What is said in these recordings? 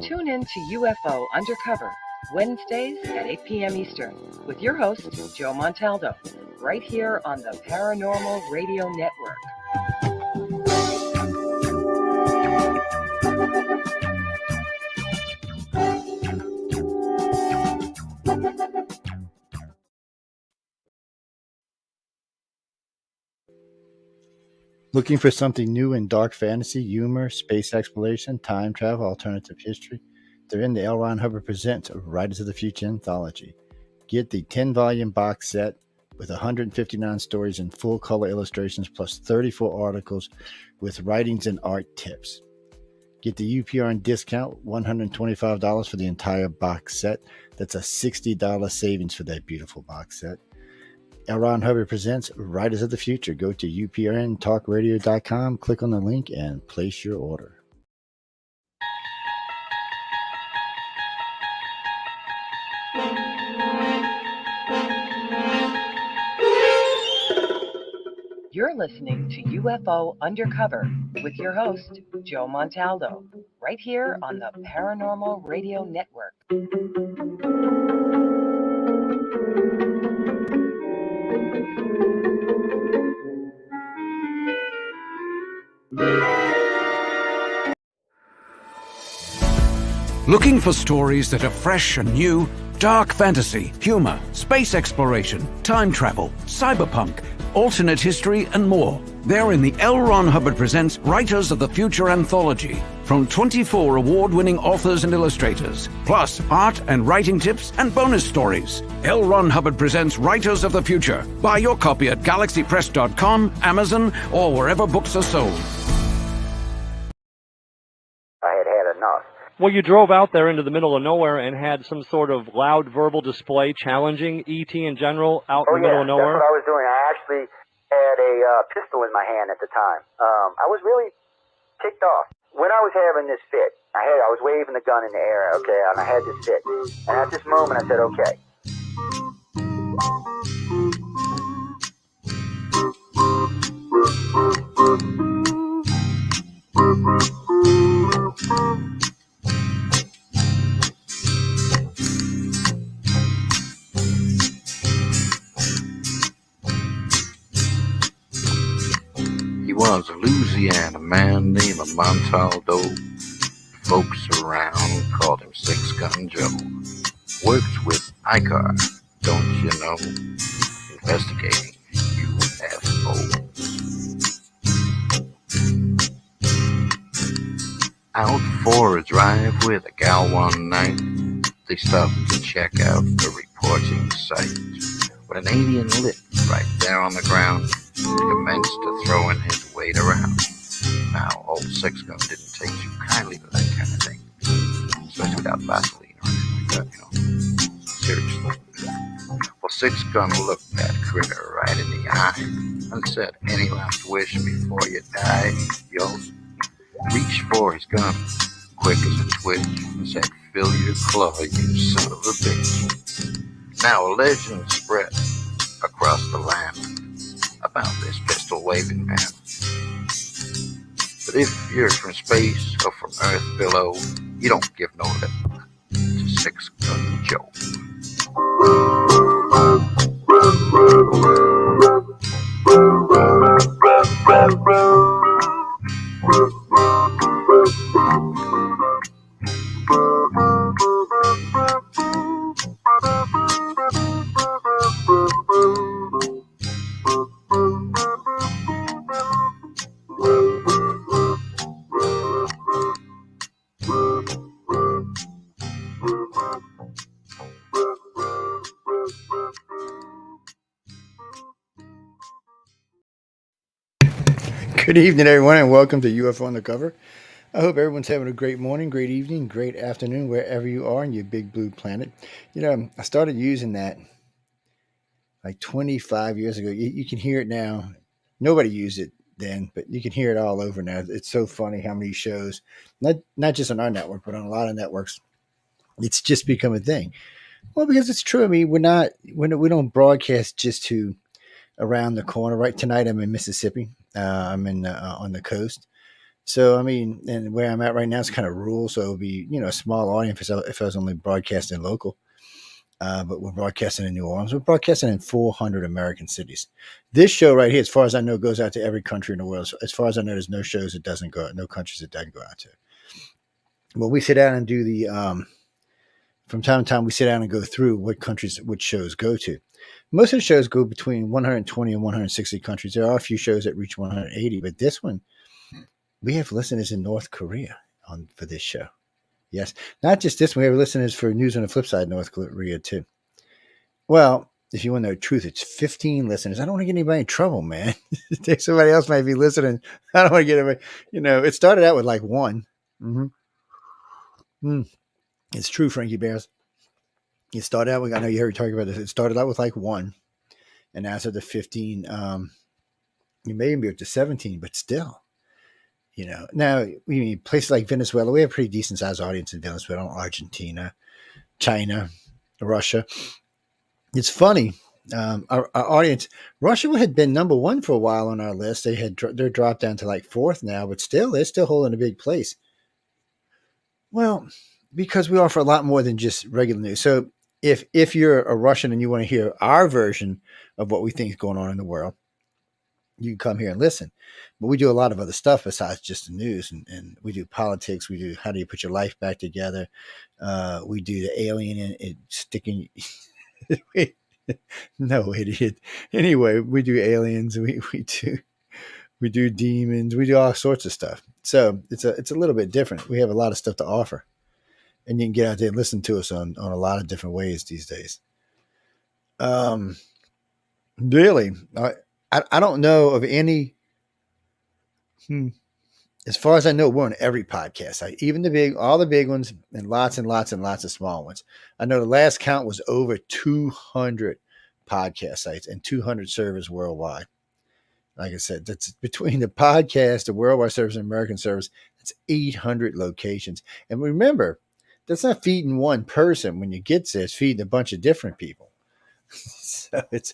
Tune in to UFO Undercover, Wednesdays at 8 p.m. Eastern, with your host, Joe Montaldo, right here on the Paranormal Radio Network. Looking for something new in dark fantasy, humor, space exploration, time travel, alternative history? They're in the L. Ron Hubbard Presents Writers of the Future anthology. Get the 10-volume box set with 159 stories and full-color illustrations, plus 34 articles with writings and art tips. Get the UPR discount, $125 for the entire box set. That's a $60 savings for that beautiful box set. L. Ron Hubbard Presents Writers of the Future. Go to uprntalkradio.com, click on the link, and place your order. You're listening to UFO Undercover with your host, Joe Montaldo, right here on the Paranormal Radio Network. Looking for stories that are fresh and new? Dark fantasy, humor, space exploration, time travel, cyberpunk, alternate history, and more. They're in the L. Ron Hubbard Presents Writers of the Future anthology, from 24 award-winning authors and illustrators, plus art and writing tips and bonus stories. L. Ron Hubbard Presents Writers of the Future. Buy your copy at galaxypress.com, Amazon, or wherever books are sold. I had enough. Well, you drove out there into the middle of nowhere and had some sort of loud verbal display challenging ET in general out in the middle of nowhere? That's what I was doing. I actually had a pistol in my hand at the time. I was really ticked off. When I was having this fit, I was waving the gun in the air, okay, and I had this fit. And at this moment, I said, okay. He was a Louisiana man named Montaldo. Folks around called him Six Gun Joe. Worked with ICAR, don't you know? Investigating UFOs. Out for a drive with a gal one night, they stopped to check out the reporting site. When an alien lit right there on the ground, he commenced to throwing his weight around. Now, old Six Gun didn't take too kindly to that kind of thing, especially without Vaseline or anything like that, Seriously. Well, Six Gun looked that critter right in the eye and said, "Any last wish before you die?" Yo, reached for his gun, quick as a twitch, and said, "Fill your claw, you son of a bitch." Now a legend spread across the land about this pistol-waving man. But if you're from space or from Earth below, you don't give no lip to Six Gun Joe. Good evening, everyone, and welcome to UFO Undercover. I hope everyone's having a great morning, great evening, great afternoon, wherever you are in your big blue planet. You know, I started using that like 25 years ago. You can hear it now. Nobody used it then, but you can hear it all over now. It's so funny how many shows, not just on our network, but on a lot of networks, it's just become a thing. Well, because it's true. I mean, we don't broadcast just to around the corner. Right tonight, I'm in Mississippi. I'm in on the coast, So, I mean, and where I'm at right now is kind of rural, so it would be, a small audience if I was only broadcasting local. But we're broadcasting in New Orleans. We're broadcasting in 400 American cities. This show right here, as far as I know, goes out to every country in the world. So as far as I know, there's no shows it doesn't go out, no countries it doesn't go out to. Well, we sit down and do from time to time, we sit down and go through what countries, which shows go to. Most of the shows go between 120 and 160 countries. There are a few shows that reach 180, but this one, we have listeners in North Korea for this show. Yes, not just this one. We have listeners for News on the Flip Side, North Korea, too. Well, if you want to know the truth, it's 15 listeners. I don't want to get anybody in trouble, man. Somebody else might be listening. I don't want to get anybody. It started out with like one. It's true, Frankie Bears. It started out with, I know you heard me talking about this. It started out with like one. And as of the 15, you may even be up to 17, but still. Now, places like Venezuela, we have a pretty decent sized audience in Venezuela, Argentina, China, Russia. It's funny. Our audience, Russia had been number one for a while on our list. They're dropped down to like fourth now, but still, they're still holding a big place. Well, because we offer a lot more than just regular news. So if you're a Russian and you want to hear our version of what we think is going on in the world, you can come here and listen. But we do a lot of other stuff besides just the news, and we do politics. We do how do you put your life back together. We do the alien and sticking. No, idiot. Anyway, we do aliens. We do demons. We do all sorts of stuff. So it's a little bit different. We have a lot of stuff to offer, and you can get out there and listen to us on a lot of different ways these days. Really, I don't know of any. As far as I know, we're on every podcast. Even all the big ones, and lots of small ones. I know the last count was over 200 podcast sites and 200 servers worldwide. Like I said, that's between the podcast, the worldwide service, and American service. That's 800 locations. And remember, that's not feeding one person. When you get there, it's feeding a bunch of different people. So it's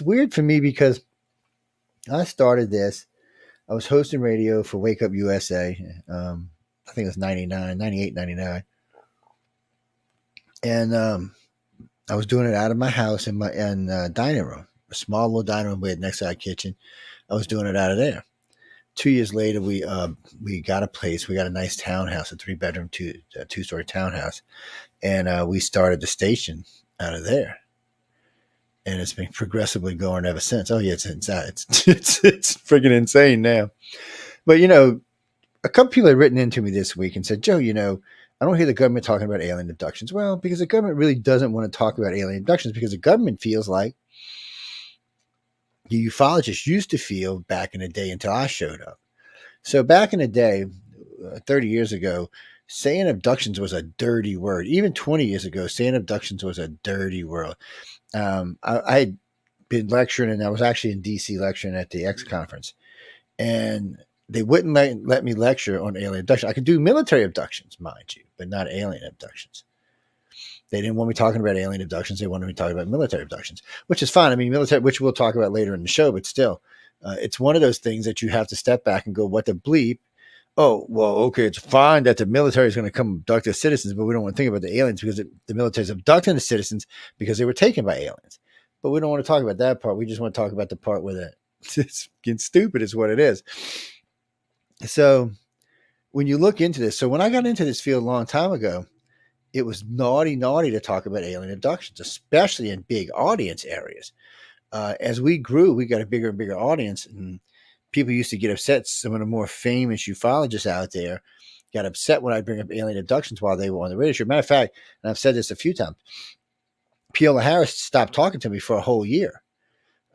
weird for me because I started this. I was hosting radio for Wake Up USA. I think it was 98, 99. And I was doing it out of my house in my dining room, a small little dining room we had next to our kitchen. I was doing it out of there. 2 years later, we got a place. We got a nice townhouse, a 3-bedroom, two-story townhouse. And we started the station out of there. And it's been progressively going ever since. Oh yeah, it's freaking insane now. But a couple people had written into me this week and said, Joe, I don't hear the government talking about alien abductions. Well, because the government really doesn't want to talk about alien abductions because the government feels like the ufologists used to feel back in the day until I showed up. So back in the day, 30 years ago, saying abductions was a dirty word. Even 20 years ago, saying abductions was a dirty word. I had been lecturing, and I was actually in D.C. lecturing at the X conference, and they wouldn't let me lecture on alien abduction. I could do military abductions, mind you, but not alien abductions. They didn't want me talking about alien abductions. They wanted me talking about military abductions, which is fine. I mean, military, which we'll talk about later in the show, but still, it's one of those things that you have to step back and go, what the bleep? Oh, well, okay, it's fine that the military is going to come abduct the citizens, but we don't want to think about the aliens because the military is abducting the citizens because they were taken by aliens. But we don't want to talk about that part. We just want to talk about the part where it's getting stupid is what it is. So when you look into this, so when I got into this field a long time ago, it was naughty to talk about alien abductions, especially in big audience areas. As we grew, we got a bigger and bigger audience, and people used to get upset. Some of the more famous ufologists out there got upset when I bring up alien abductions while they were on the radio show. Matter of fact, and I've said this a few times, Piola Harris stopped talking to me for a whole year.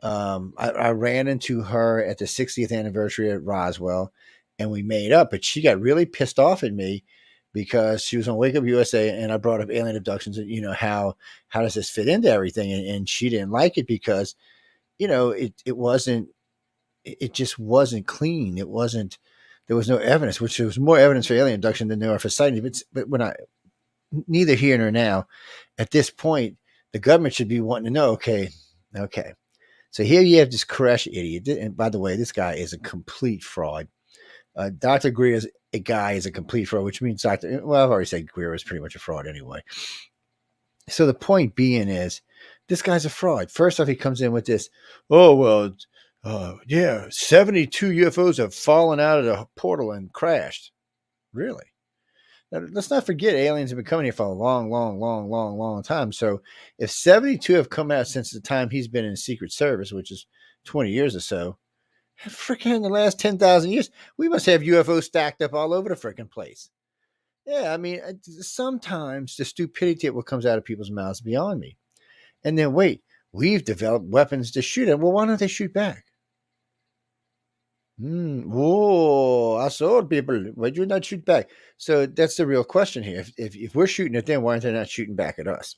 I ran into her at the 60th anniversary at Roswell, and we made up, but she got really pissed off at me because she was on Wake Up USA, and I brought up alien abductions and, how does this fit into everything? And she didn't like it because, it just wasn't clean. There was no evidence, which there was more evidence for alien abduction than there are for sightings. But we're not, neither here nor now. At this point, the government should be wanting to know, okay. So here you have this Koresh idiot. And by the way, this guy is a complete fraud. Dr. Greer's a guy is a complete fraud, which means I've already said Greer is pretty much a fraud anyway. So the point being is, this guy's a fraud. First off, he comes in with this, 72 UFOs have fallen out of the portal and crashed. Really? Now, let's not forget aliens have been coming here for a long time. So if 72 have come out since the time he's been in the Secret Service, which is 20 years or so, freaking in the last 10,000 years, we must have UFOs stacked up all over the freaking place. Yeah, I mean, sometimes the stupidity of what comes out of people's mouths is beyond me. And then wait, we've developed weapons to shoot at. Well, why don't they shoot back? Whoa, I saw people. Why'd you not shoot back? So that's the real question here. If we're shooting at them, why aren't they not shooting back at us?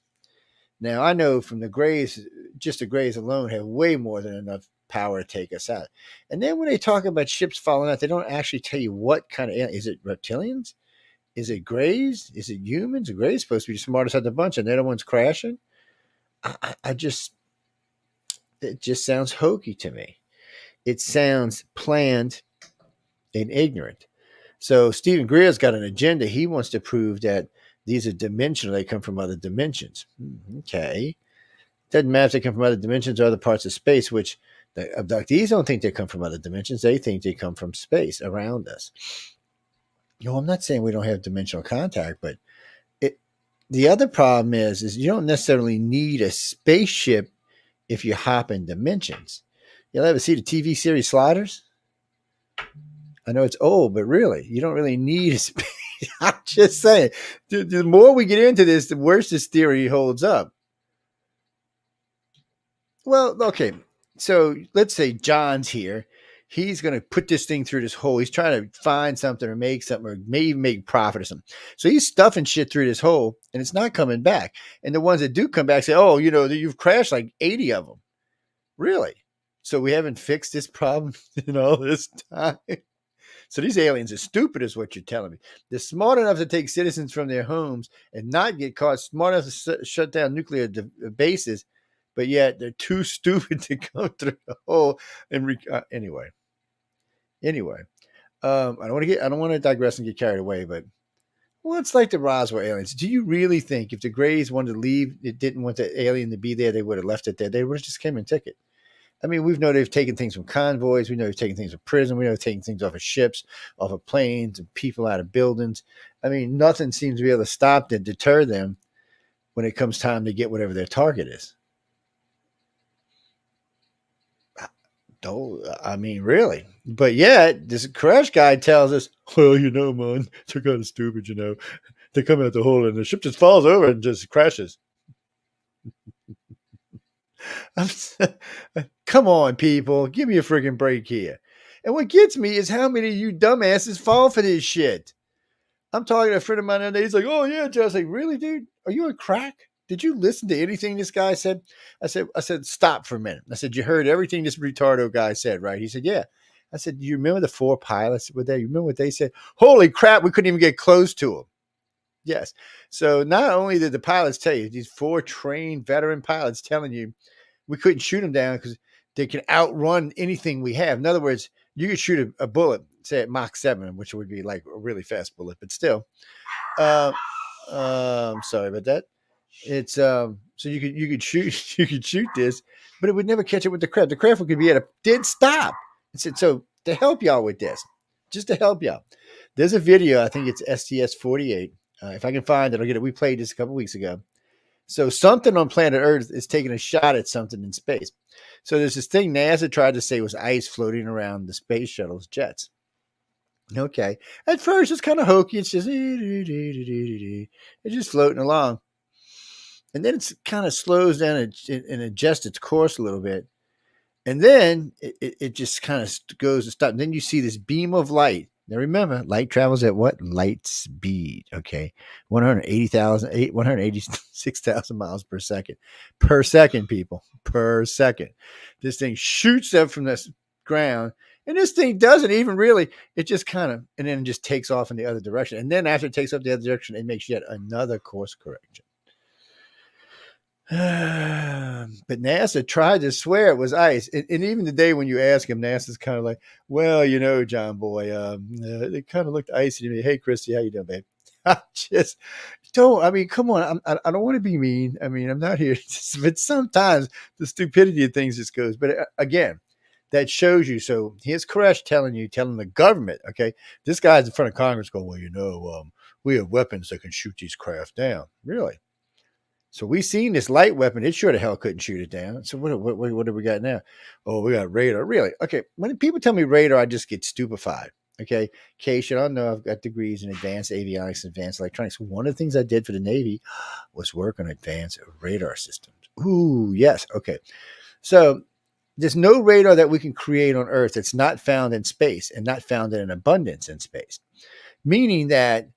Now, I know from the Greys, just the Greys alone have way more than enough power to take us out. And then when they talk about ships falling out, they don't actually tell you what kind of alien. Is it reptilians? Is it Greys? Is it humans? The Greys supposed to be the smartest of the bunch, and they're the ones crashing? It just sounds hokey to me. It sounds planned and ignorant. So Stephen Greer's got an agenda. He wants to prove that these are dimensional. They come from other dimensions. Okay. Doesn't matter if they come from other dimensions or other parts of space, which the abductees don't think they come from other dimensions. They think they come from space around us. I'm not saying we don't have dimensional contact, but the other problem is you don't necessarily need a spaceship if you hop in dimensions. You'll ever see the TV series Sliders? I know it's old, but really, you don't really need a space. I'm just saying, the more we get into this, the worse this theory holds up. Well, okay, so let's say John's here. He's going to put this thing through this hole. He's trying to find something or make something or maybe make profit or something. So he's stuffing shit through this hole and it's not coming back. And the ones that do come back say, you've crashed like 80 of them. Really? So we haven't fixed this problem in all this time? So these aliens are stupid is what you're telling me. They're smart enough to take citizens from their homes and not get caught, smart enough to shut down nuclear bases, but yet they're too stupid to go through the hole. And anyway, I don't want to digress and get carried away, but it's like the Roswell aliens. Do you really think if the Greys wanted to leave, it didn't want the alien to be there, they would have left it there? They would have just came and took it. I mean, we know they've taken things from convoys. We know they've taken things from prison. We know they've taken things off of ships, off of planes, and people out of buildings. I mean, nothing seems to be able to stop them, deter them when it comes time to get whatever their target is. I mean, really. But yet, this crash guy tells us, man, they're kind of stupid, They come out the hole and the ship just falls over and just crashes. Come on, people. Give me a freaking break here. And what gets me is how many of you dumbasses fall for this shit. I'm talking to a friend of mine the other day. He's like, oh, yeah, Joe. I was like, really, dude? Are you on crack? Did you listen to anything this guy said? I said, stop for a minute. I said, you heard everything this retardo guy said, right? He said, yeah. I said, do you remember the 4 pilots were there? You remember what they said? Holy crap, we couldn't even get close to them. Yes. So not only did the pilots tell you, these 4 trained veteran pilots telling you we couldn't shoot them down because they can outrun anything we have. In other words, you could shoot a bullet, say at Mach 7, which would be like a really fast bullet, but still. Sorry about that. It's so you could shoot this, but it would never catch it with the craft. The craft could be at a dead stop. I said, so to help y'all with this, just to help y'all, there's a video. I think it's STS-48. If I can find it, I'll get it. We played this a couple weeks ago. So something on planet Earth is taking a shot at something in space. So there's this thing NASA tried to say was ice floating around the space shuttle's jets. Okay. At first, it's kind of hokey. It's just, it's just floating along. And then it kind of slows down and adjusts its course a little bit. And then it just kind of goes to stop. And then you see this beam of light. Now remember, light travels at what? Light speed. Okay. 186,000 miles per second. Per second, people. Per second. This thing shoots up from the ground. And this thing doesn't even really, it just kind of, and then it just takes off in the other direction. And then after it takes off the other direction, it makes yet another course correction. But NASA tried to swear it was ice. And even today when you ask him, NASA's kind of like, well, John boy, it kind of looked icy to me. Hey, Christy, how you doing, babe? I just don't. I mean, come on. I don't want to be mean. I mean, I'm not here. But sometimes the stupidity of things just goes. But again, that shows you. So here's Koresh telling the government, okay, this guy's in front of Congress going, well, we have weapons that can shoot these craft down. Really? So we seen this light weapon. It sure the hell couldn't shoot it down. So what do we got now? Oh, we got radar. Really? Okay. When people tell me radar, I just get stupefied. Okay. In case you don't know, I've got degrees in advanced avionics, advanced electronics. One of the things I did for the Navy was work on advanced radar systems. Ooh, yes. Okay. So there's no radar that we can create on Earth that's not found in space and not found in an abundance in space. Meaning that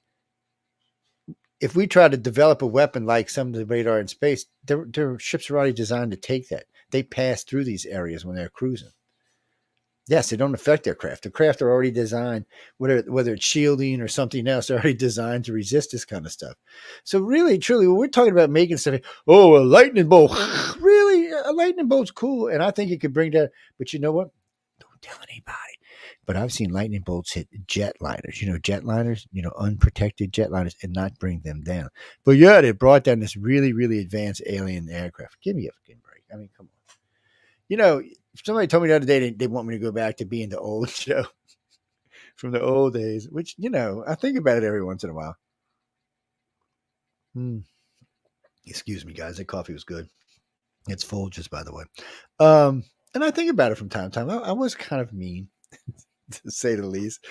if we try to develop a weapon like some of the radar in space, their ships are already designed to take that. They pass through these areas when they're cruising. Yes, they don't affect their craft. The craft are already designed, whether it's shielding or something else, they're already designed to resist this kind of stuff. So really, truly, when we're talking about making stuff, oh, a lightning bolt, really, a lightning bolt's cool, and I think it could bring that. But you know what? Don't tell anybody. But I've seen lightning bolts hit jetliners, jetliners, unprotected jetliners, and not bring them down. But yeah, they brought down this really, really advanced alien aircraft. Give me a fucking break. I mean, come on. Somebody told me the other day they want me to go back to being the old Joe from the old days, which, I think about it every once in a while. Excuse me, guys. That coffee was good. It's Folgers, by the way. And I think about it from time to time. I was kind of mean, to say the least.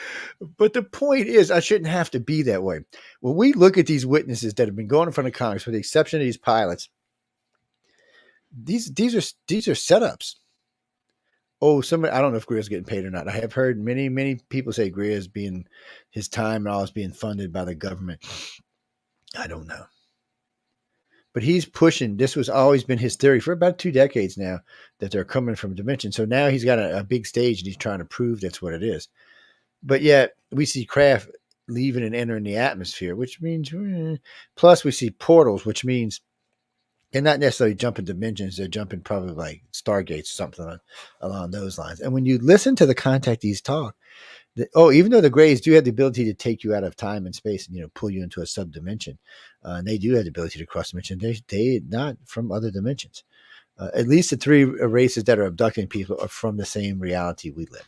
But the point is, I shouldn't have to be that way. When we look at these witnesses that have been going in front of Congress, with the exception of these pilots, these are setups. Oh, I don't know if Greer's getting paid or not. I have heard many, many people say Greer's his time and all is being funded by the government. I don't know. But he's pushing. This was always been his theory for about 2 decades now, that they're coming from a dimension. So now he's got a big stage and he's trying to prove that's what it is. But yet we see craft leaving and entering the atmosphere, which means, plus we see portals, which means they're not necessarily jumping dimensions. They're jumping probably like stargates, something along those lines. And when you listen to the contactees talk, even though the Greys do have the ability to take you out of time and space and pull you into a subdimension, and they do have the ability to cross dimension. They not from other dimensions. At least the 3 races that are abducting people are from the same reality we live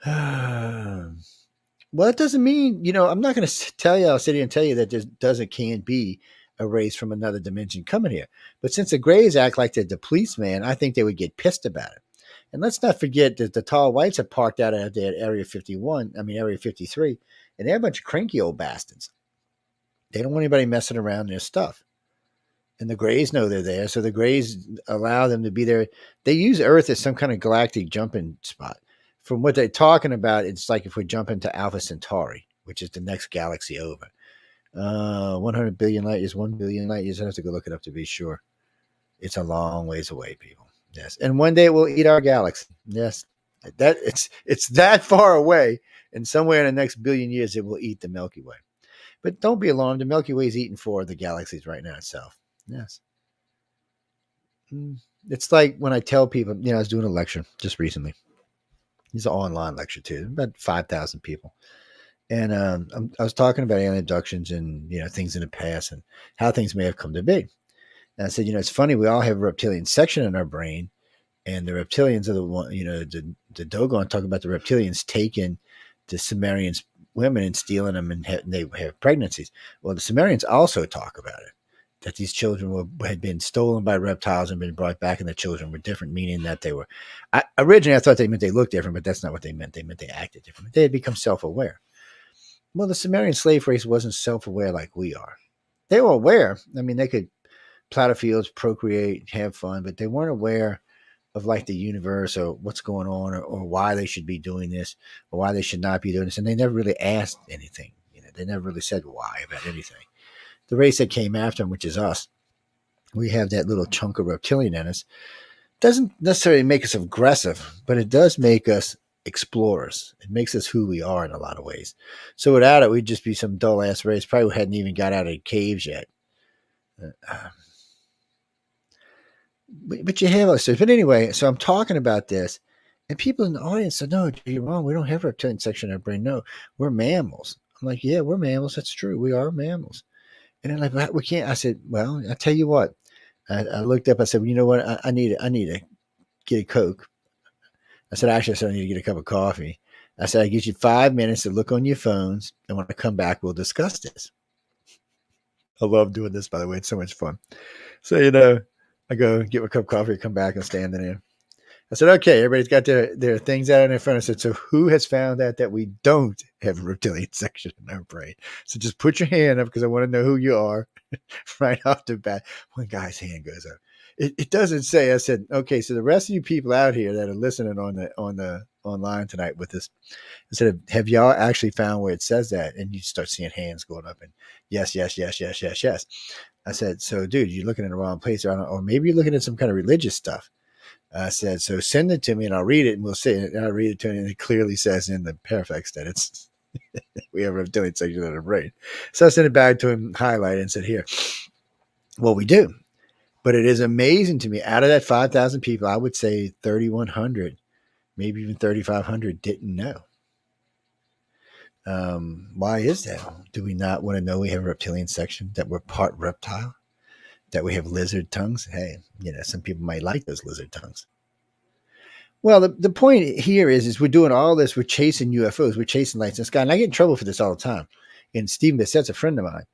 in. Well, it doesn't mean I'm not going to tell you. I'll sit here and tell you that there can't be a race from another dimension coming here. But since the Greys act like they're the policeman, I think they would get pissed about it. And let's not forget that the tall whites are parked out at Area 53, and they're a bunch of cranky old bastards. They don't want anybody messing around their stuff. And the Greys know they're there, so the Greys allow them to be there. They use Earth as some kind of galactic jumping spot. From what they're talking about, it's like if we're jumping to Alpha Centauri, which is the next galaxy over. 100 billion light years, 1 billion light years. I have to go look it up to be sure. It's a long ways away, people. Yes, and one day it will eat our galaxy. Yes, that it's that far away, and somewhere in the next billion years it will eat the Milky Way. But don't be alarmed. The Milky Way is eating 4 of the galaxies right now itself. Yes, it's like when I tell people. I was doing a lecture just recently. It's an online lecture too, about 5,000 people, and I was talking about alien abductions and things in the past and how things may have come to be. And I said, it's funny, we all have a reptilian section in our brain, and the reptilians are the one, the Dogon talk about the reptilians taking the Sumerian women and stealing them, and they have pregnancies. Well, the Sumerians also talk about it, that these children had been stolen by reptiles and been brought back, and the children were different, meaning that they were, originally I thought they meant they looked different, but that's not what they meant. They meant they acted different. They had become self-aware. Well, the Sumerian slave race wasn't self-aware like we are. They were aware. I mean, they could plow the fields, procreate, have fun, but they weren't aware of like the universe or what's going on or why they should be doing this or why they should not be doing this. And they never really asked anything. They never really said why about anything. The race that came after them, which is us, we have that little chunk of reptilian in us. Doesn't necessarily make us aggressive, but it does make us explorers. It makes us who we are in a lot of ways. So without it, we'd just be some dull ass race. Probably hadn't even got out of caves yet. but you have other stuff. But anyway, so I'm talking about this, and people in the audience said, "No, you're wrong. We don't have a reptilian section in our brain. No, we're mammals." I'm like, "Yeah, we're mammals. That's true. We are mammals." And they're like, "But we can't." I said, "Well, I tell you what." I looked up. I said, well, "You know what? I need to get a Coke." I said, "Actually, I said I need to get a cup of coffee." I said, "I give you 5 minutes to look on your phones, and when I come back, we'll discuss this." I love doing this, by the way. It's so much fun. So, I go get my cup of coffee, come back, and stand in there. I said, "Okay, everybody's got their things out in their front." I said, "So who has found out that we don't have a reptilian section in our brain? So just put your hand up because I want to know who you are." Right off the bat, one guy's hand goes up. It doesn't say. I said, "Okay, so the rest of you people out here that are listening on the online tonight with us, I said, have y'all actually found where it says that?" And you start seeing hands going up and yes, yes, yes, yes, yes, yes. I said, "So, dude, you're looking in the wrong place, or maybe you're looking at some kind of religious stuff." I said, "So send it to me and I'll read it and we'll see it." And I read it to him and it clearly says in the parafax that it's we have a reptilian section in our brain. So I sent it back to him, highlighted, and said, "Here, well, we do." But it is amazing to me. Out of that 5,000 people, I would say 3,100, maybe even 3,500 didn't know. Why is that? Do we not want to know we have a reptilian section, that we're part reptile, that we have lizard tongues? Hey, some people might like those lizard tongues. Well, the point here is we're doing all this. We're chasing UFOs. We're chasing lights in the sky. And I get in trouble for this all the time. And Steve Bissett's a friend of mine.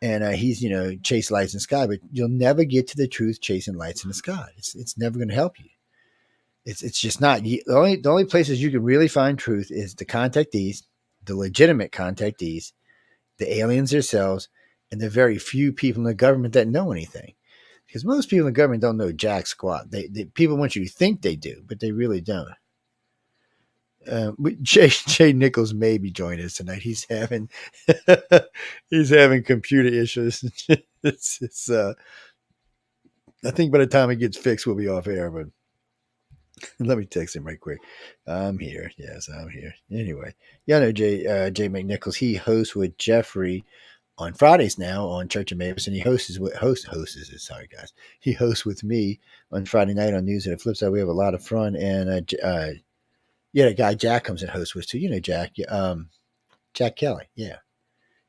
And he's, chase lights in the sky. But you'll never get to the truth chasing lights in the sky. It's never going to help you. It's just not. The only places you can really find truth is the contactees, the legitimate contactees, the aliens themselves, and the very few people in the government that know anything. Because most people in the government don't know jack squat. They people want you to think they do, but they really don't. Jay Nichols may be joining us tonight. He's having computer issues. I think by the time it gets fixed, we'll be off air. But let me text him right quick. I'm here. Yes, I'm here. Anyway, Jay McNicholas. He hosts with Jeffrey on Fridays now on Church of Mavis, and he hosts with me on Friday night on News and the Flip Side. We have a lot of fun, and the guy Jack comes and hosts with too. Jack, Jack Kelly. Yeah,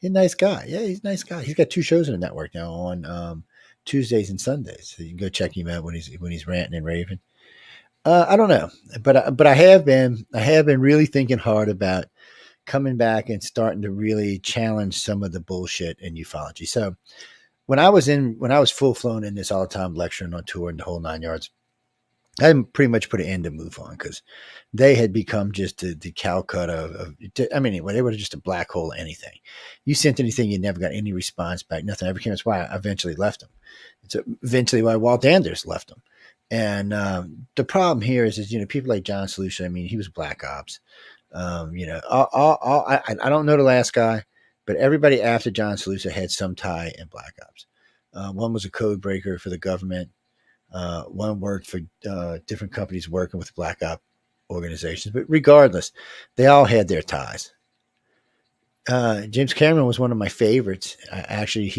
he's a nice guy. Yeah, he's a nice guy. He's got 2 shows on the network now on Tuesdays and Sundays, so you can go check him out when he's ranting and raving. I don't know, but I have been really thinking hard about coming back and starting to really challenge some of the bullshit in ufology. So when I was full flown in this all the time lecturing on tour and the whole 9 yards, I pretty much put an end to MUFON because they had become just the Calcutta of they were just a black hole of anything. You sent anything, you never got any response back, nothing ever came. That's why I eventually left them. It's eventually why Walt Anders left them. And the problem here is people like John Solution. He was Black Ops. I don't know the last guy, but everybody after John Salusa had some tie in Black Ops. One was a code breaker for the government. One worked for different companies working with Black Ops organizations. But regardless, they all had their ties. James Cameron was one of my favorites. Actually, I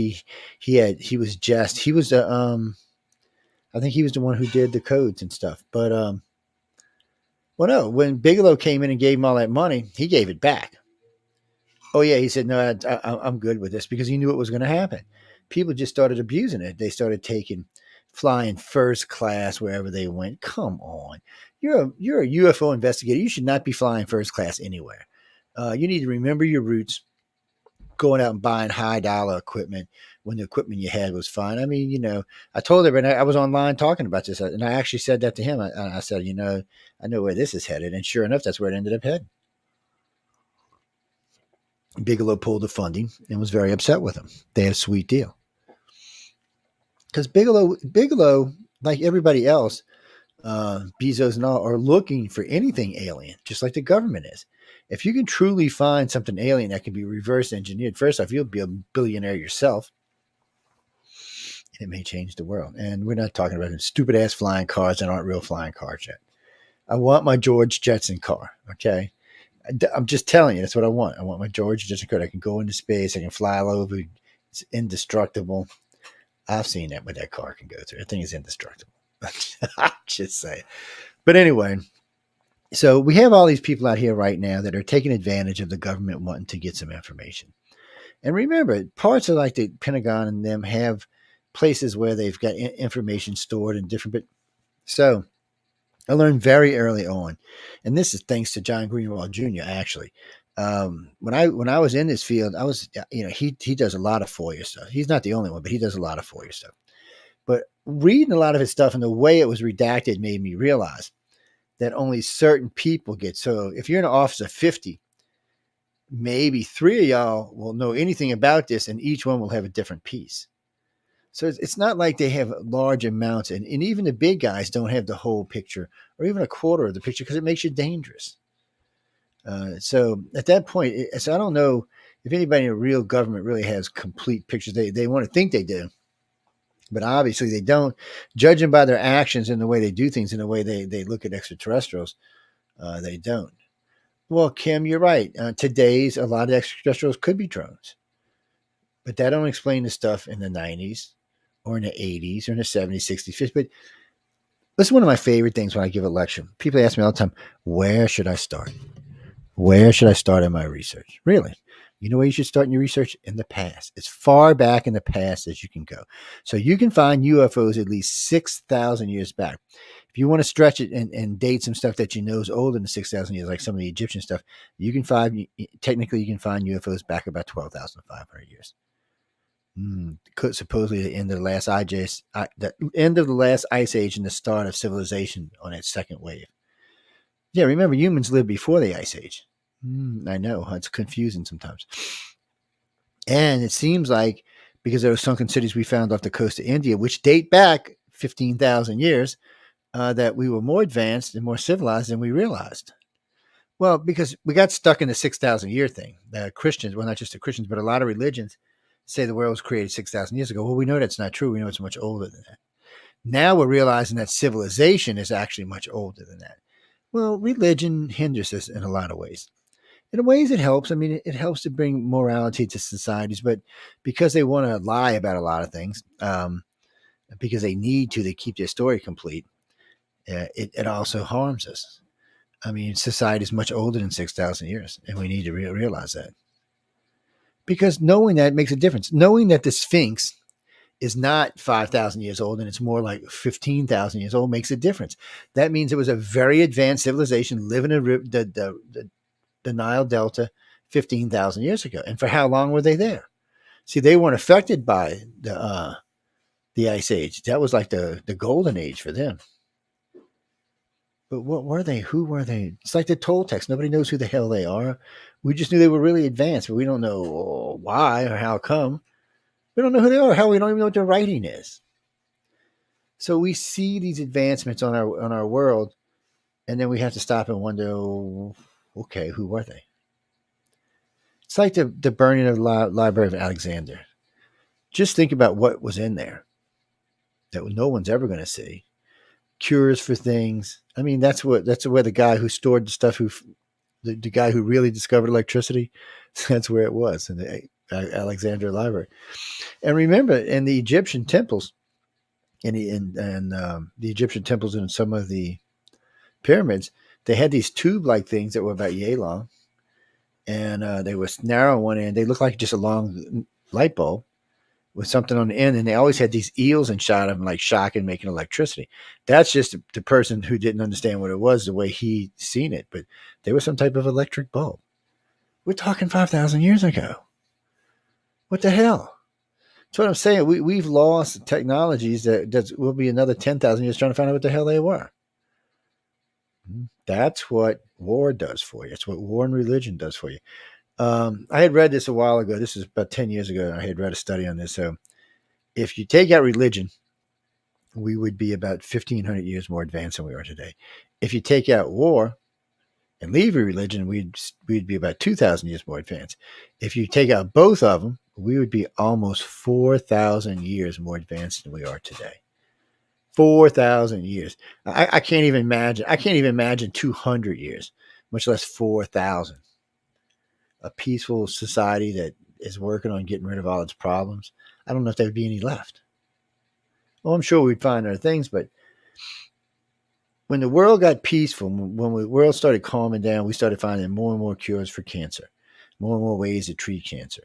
think he was the one who did the codes and stuff. But well, no, when Bigelow came in and gave him all that money, he gave it back. Oh, yeah. He said, "No, I'm good with this," because he knew it was going to happen. People just started abusing it. They started flying first class wherever they went. Come on. You're a UFO investigator. You should not be flying first class anywhere. You need to remember your roots. Going out and buying high dollar equipment when the equipment you had was fine. I told everybody, I was online talking about this, and I actually said that to him. I said, I know where this is headed. And sure enough, that's where it ended up heading. Bigelow pulled the funding and was very upset with him. They had a sweet deal. Because Bigelow, like everybody else, Bezos and all, are looking for anything alien, just like the government is. If you can truly find something alien that can be reverse engineered, first off, you'll be a billionaire yourself. And it may change the world. And we're not talking about stupid ass flying cars that aren't real flying cars yet. I want my George Jetson car. Okay. I'm just telling you, that's what I want. I want my George Jetson car. I can go into space. I can fly all over. It's indestructible. I've seen that what that car can go through. That thing is indestructible. Just saying. But anyway, so we have all these people out here right now that are taking advantage of the government wanting to get some information. And remember, parts of like the Pentagon and them have places where they've got information stored in different. But so I learned very early on, and this is thanks to John Greenwald Jr. Actually, when I was in this field, I was he does a lot of FOIA stuff. He's not the only one, but he does a lot of FOIA stuff. But reading a lot of his stuff and the way it was redacted made me realize that only certain people get. So if you're in an office of 50, maybe 3 of y'all will know anything about this, and each one will have a different piece. So it's not like they have large amounts, and even the big guys don't have the whole picture or even a quarter of the picture because it makes you dangerous. So at that point, so I don't know if anybody in a real government really has complete pictures. They want to think they do, but obviously they don't. Judging by their actions and the way they do things and the way they look at extraterrestrials, they don't. Well, Kim, you're right. Today's a lot of extraterrestrials could be drones, but that don't explain the stuff in the 90s or in the 80s or in the 70s, 60s, 50s. But this is one of my favorite things when I give a lecture. People ask me all the time, where should I start? Where should I start in my research? Really? You know where you should start in your research? In the past. As far back in the past as you can go. So you can find UFOs at least 6,000 years back. If you want to stretch it and date some stuff that you know is older than 6,000 years, like some of the Egyptian stuff, you can find UFOs back about 12,500 years. Supposedly the end of the last ice age and the start of civilization on its second wave. Yeah, remember, humans lived before the ice age. I know, it's confusing sometimes. And it seems like because there were sunken cities we found off the coast of India, which date back 15,000 years, that we were more advanced and more civilized than we realized. Well, because we got stuck in the 6,000 year thing. The Christians, well, not just the Christians, but a lot of religions say the world was created 6,000 years ago. Well, we know that's not true. We know it's much older than that. Now we're realizing that civilization is actually much older than that. Well, religion hinders us in a lot of ways. In ways it helps. I mean, it helps to bring morality to societies, but because they want to lie about a lot of things, because they need to keep their story complete, it also harms us. I mean, society is much older than 6,000 years, and we need to realize that. Because knowing that makes a difference. Knowing that the Sphinx is not 5,000 years old and it's more like 15,000 years old makes a difference. That means it was a very advanced civilization living in the Nile Delta 15,000 years ago. And for how long were they there? See, they weren't affected by the Ice Age. That was like the golden age for them. But what were they? Who were they? It's like the Toltecs. Nobody knows who the hell they are. We just knew they were really advanced, but we don't know why or how come. We don't know who they are. How we don't even know what their writing is. So we see these advancements on our world, and then we have to stop and wonder, okay, who were they? It's like the burning of the Library of Alexander. Just think about what was in there that no one's ever going to see. Cures for things. I mean, that's where the guy who stored the stuff, the guy who really discovered electricity, that's where it was in the Alexandria Library. And remember, in the Egyptian temples, the Egyptian temples and some of the pyramids, they had these tube-like things that were about yay long, and they were narrow on one end. They looked like just a long light bulb with something on the end, and they always had these eels inside of them, like shocking, making electricity. That's just the person who didn't understand what it was the way he seen it, but they were some type of electric bulb. We're talking 5,000 years ago. What the hell? That's what I'm saying. We've lost technologies that will be another 10,000 years trying to find out what the hell they were. That's what war does for you. It's what war and religion does for you. I had read this a while ago. This is about 10 years ago. I had read a study on this. So if you take out religion, we would be about 1,500 years more advanced than we are today. If you take out war and leave religion, we'd be about 2,000 years more advanced. If you take out both of them, we would be almost 4,000 years more advanced than we are today. 4,000 years. I can't even imagine. I can't even imagine 200 years, much less 4,000. A peaceful society that is working on getting rid of all its problems. I don't know if there would be any left. Well, I'm sure we'd find other things, but when the world got peaceful, when the world started calming down, we started finding more and more cures for cancer, more and more ways to treat cancer.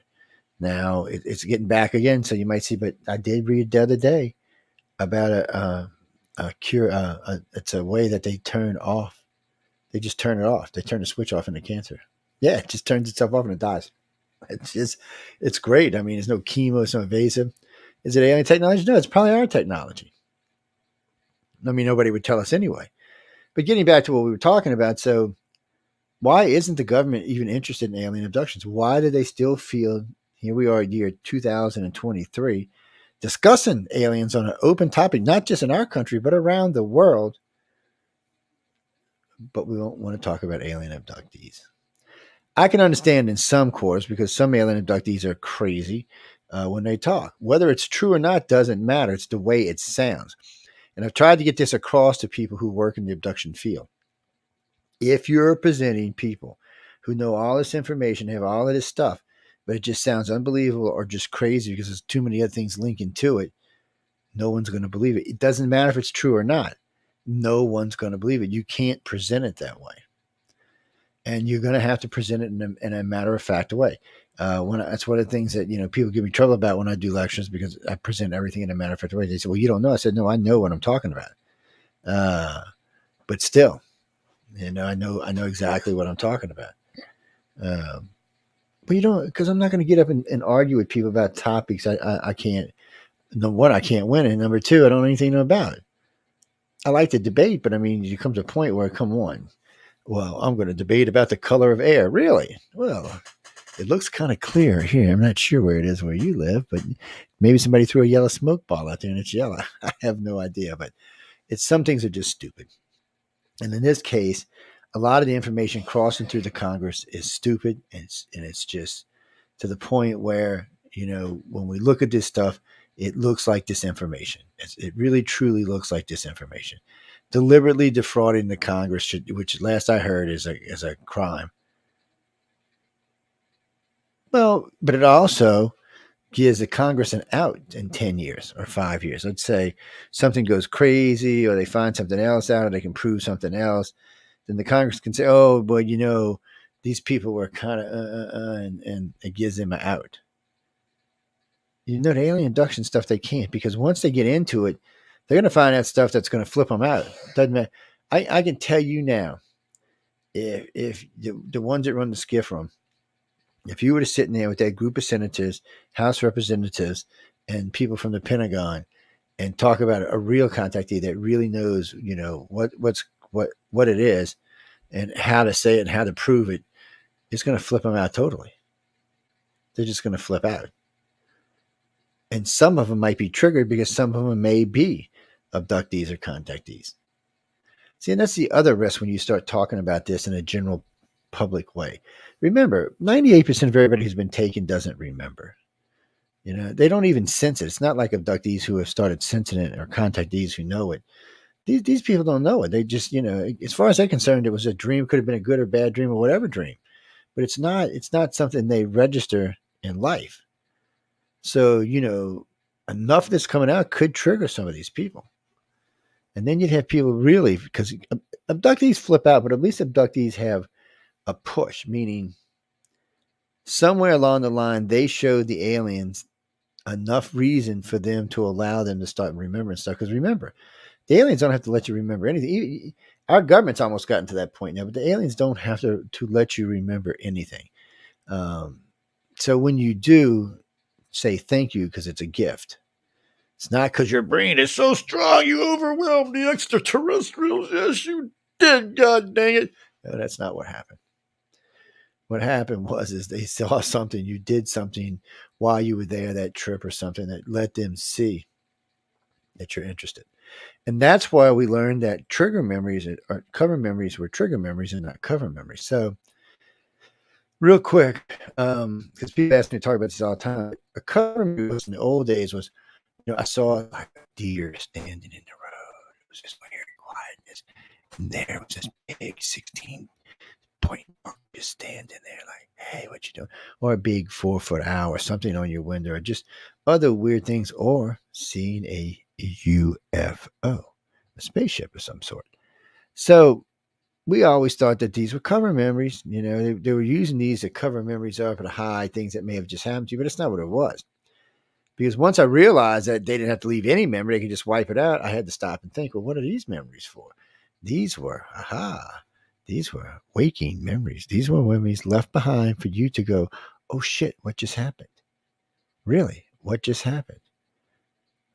Now it's getting back again, so you might see. But I did read the other day about a cure. It's a way that they turn off. They just turn it off. They turn the switch off in the cancer. Yeah, it just turns itself off and it dies. It's great. I mean, there's no chemo, it's no invasive. Is it alien technology? No, it's probably our technology. I mean, nobody would tell us anyway. But getting back to what we were talking about, so why isn't the government even interested in alien abductions? Why do they still feel, here we are, year 2023, discussing aliens on an open topic, not just in our country, but around the world? But we don't want to talk about alien abductees. I can understand in some quarters because some alien abductees are crazy when they talk. Whether it's true or not doesn't matter. It's the way it sounds. And I've tried to get this across to people who work in the abduction field. If you're presenting people who know all this information, have all of this stuff, but it just sounds unbelievable or just crazy because there's too many other things linking to it, no one's going to believe it. It doesn't matter if it's true or not. No one's going to believe it. You can't present it that way. And you're going to have to present it in a matter-of-fact way. That's one of the things that people give me trouble about when I do lectures because I present everything in a matter-of-fact way. They say, well, you don't know. I said, no, I know what I'm talking about. But still, I know exactly what I'm talking about. But because I'm not going to get up and argue with people about topics I can't, number one, I can't win, and number two, I don't know anything about it. I like to debate, but I mean, you come to a point where, come on, well, I'm going to debate about the color of air. Really? Well, it looks kind of clear here. I'm not sure where it is where you live, but maybe somebody threw a yellow smoke ball out there and it's yellow. I have no idea, but some things are just stupid. And in this case, a lot of the information crossing through the Congress is stupid, and it's just to the point where, when we look at this stuff, it looks like disinformation. It really, truly looks like disinformation. Deliberately defrauding the Congress, which last I heard is a crime. Well, but it also gives the Congress an out in 10 years or 5 years. Let's say something goes crazy or they find something else out or they can prove something else. Then the Congress can say, oh, boy, these people were kind of, and it gives them an out. The alien abduction stuff, they can't, because once they get into it, they're going to find out stuff that's going to flip them out. Doesn't matter. I can tell you now, if the ones that run the skiff room, if you were to sit in there with that group of senators, House representatives, and people from the Pentagon, and talk about a real contactee that really knows, what it is, and how to say it, and how to prove it, it's going to flip them out totally. They're just going to flip out. And some of them might be triggered because some of them may be abductees or contactees. See, and that's the other risk when you start talking about this in a general public way. Remember, 98% of everybody who's been taken doesn't remember. They don't even sense it. It's not like abductees who have started sensing it or contactees who know it. These people don't know it. They just, as far as they're concerned, it was a dream. Could have been a good or bad dream or whatever dream. But it's not something they register in life. So, enough that's coming out could trigger some of these people. And then you'd have people really, because abductees flip out, but at least abductees have a push, meaning somewhere along the line, they showed the aliens enough reason for them to allow them to start remembering stuff. Because remember, the aliens don't have to let you remember anything. Our government's almost gotten to that point now, but the aliens don't have to let you remember anything. So when you do, say thank you because it's a gift. It's not because your brain is so strong you overwhelmed the extraterrestrials. Yes, you did, God dang it. No, that's not what happened. What happened is they saw something, you did something while you were there, that trip or something that let them see that you're interested. And that's why we learned that trigger memories or cover memories were trigger memories and not cover memories. So real quick, because people ask me to talk about this all the time, a cover memory in the old days was, I saw like a deer standing in the road. It was just very quietness. And there was this big 16-point mark just standing there like, hey, what you doing? Or a big 4-foot owl or something on your window, or just other weird things, or seeing a UFO. a spaceship of some sort. So we always thought that these were cover memories. They were using these to cover memories up and hide things that may have just happened to you, but it's not what it was. Because once I realized that they didn't have to leave any memory, they could just wipe it out, I had to stop and think, well, what are these memories for? These were waking memories. These were memories left behind for you to go, oh shit, what just happened? Really? What just happened?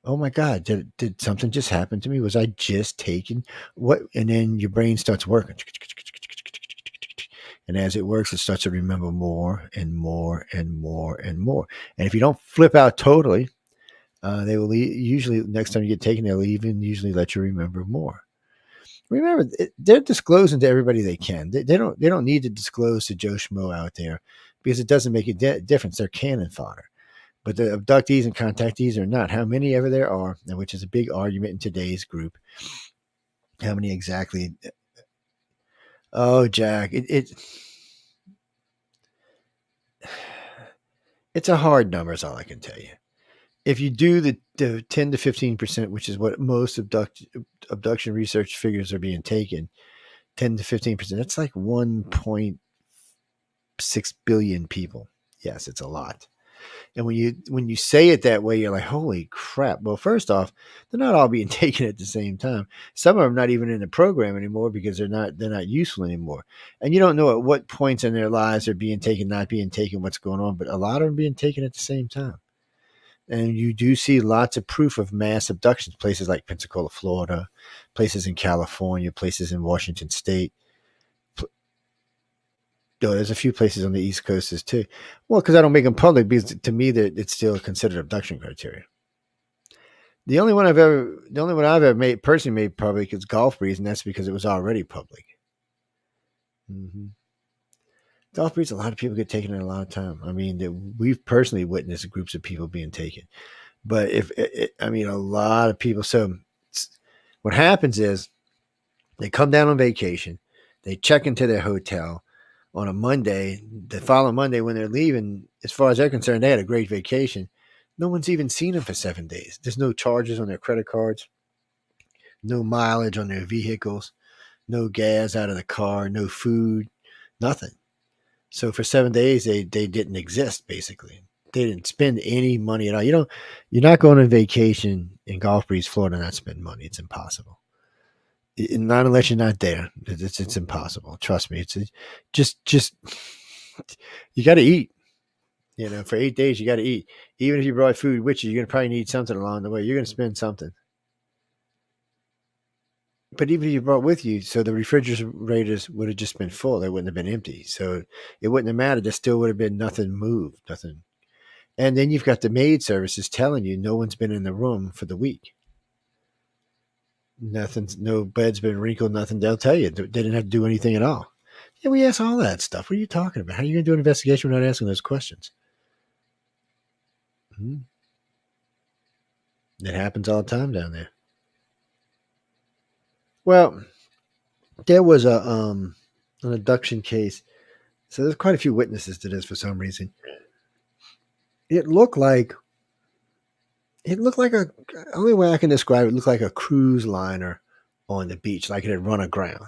Oh my God, did something just happen to me? Was I just taken? What? And then your brain starts working. And as it works, it starts to remember more and more and more and more. And if you don't flip out totally, they will usually, next time you get taken, they'll even usually let you remember more. Remember, they're disclosing to everybody they can. They don't need to disclose to Joe Schmo out there because it doesn't make a difference. They're cannon fodder. But the abductees and contactees are not. How many ever there are, which is a big argument in today's group. How many exactly? Oh, Jack, it's a hard number is all I can tell you. If you do the 10 to 15%, which is what most abduction research figures are being taken, 10 to 15%, that's like 1.6 billion people. Yes, it's a lot. And when you say it that way, you're like, holy crap. Well, first off, they're not all being taken at the same time. Some of them not even in the program anymore because they're not useful anymore. And you don't know at what points in their lives they're being taken, not being taken, what's going on, but a lot of them being taken at the same time. And you do see lots of proof of mass abductions, places like Pensacola, Florida, places in California, places in Washington State. There's a few places on the East Coast too. Well, because I don't make them public because to me that it's still considered abduction criteria. The only one I've ever personally made public is Golf Breeze, and that's because it was already public. Mm-hmm. Golf Breeze, a lot of people get taken in a lot of time. I mean, we've personally witnessed groups of people being taken, but a lot of people. So what happens is they come down on vacation, they check into their hotel on a Monday. The following Monday, when they're leaving, as far as they're concerned, they had a great vacation. No one's even seen them for 7 days. There's no charges on their credit cards, no mileage on their vehicles, no gas out of the car, no food, nothing. So for 7 days, they didn't exist, basically. They didn't spend any money at all. You're not going on vacation in Gulf Breeze, Florida, and not spend money. It's impossible. Not unless you're not there. It's impossible. Trust me. It's just you got to eat. For 8 days, you got to eat. Even if you brought food with you, you're going to probably need something along the way. You're going to spend something. But even if you brought with you, so the refrigerators would have just been full. They wouldn't have been empty. So it wouldn't have mattered. There still would have been nothing moved, nothing. And then you've got the maid services telling you no one's been in the room for the week. No bed's been wrinkled, nothing. They'll tell you. They didn't have to do anything at all. Yeah, we ask all that stuff. What are you talking about? How are you going to do an investigation without asking those questions? It happens all the time down there. Well, there was an abduction case. So there's quite a few witnesses to this for some reason. It looked like only way I can describe it looked like a cruise liner on the beach, like it had run aground.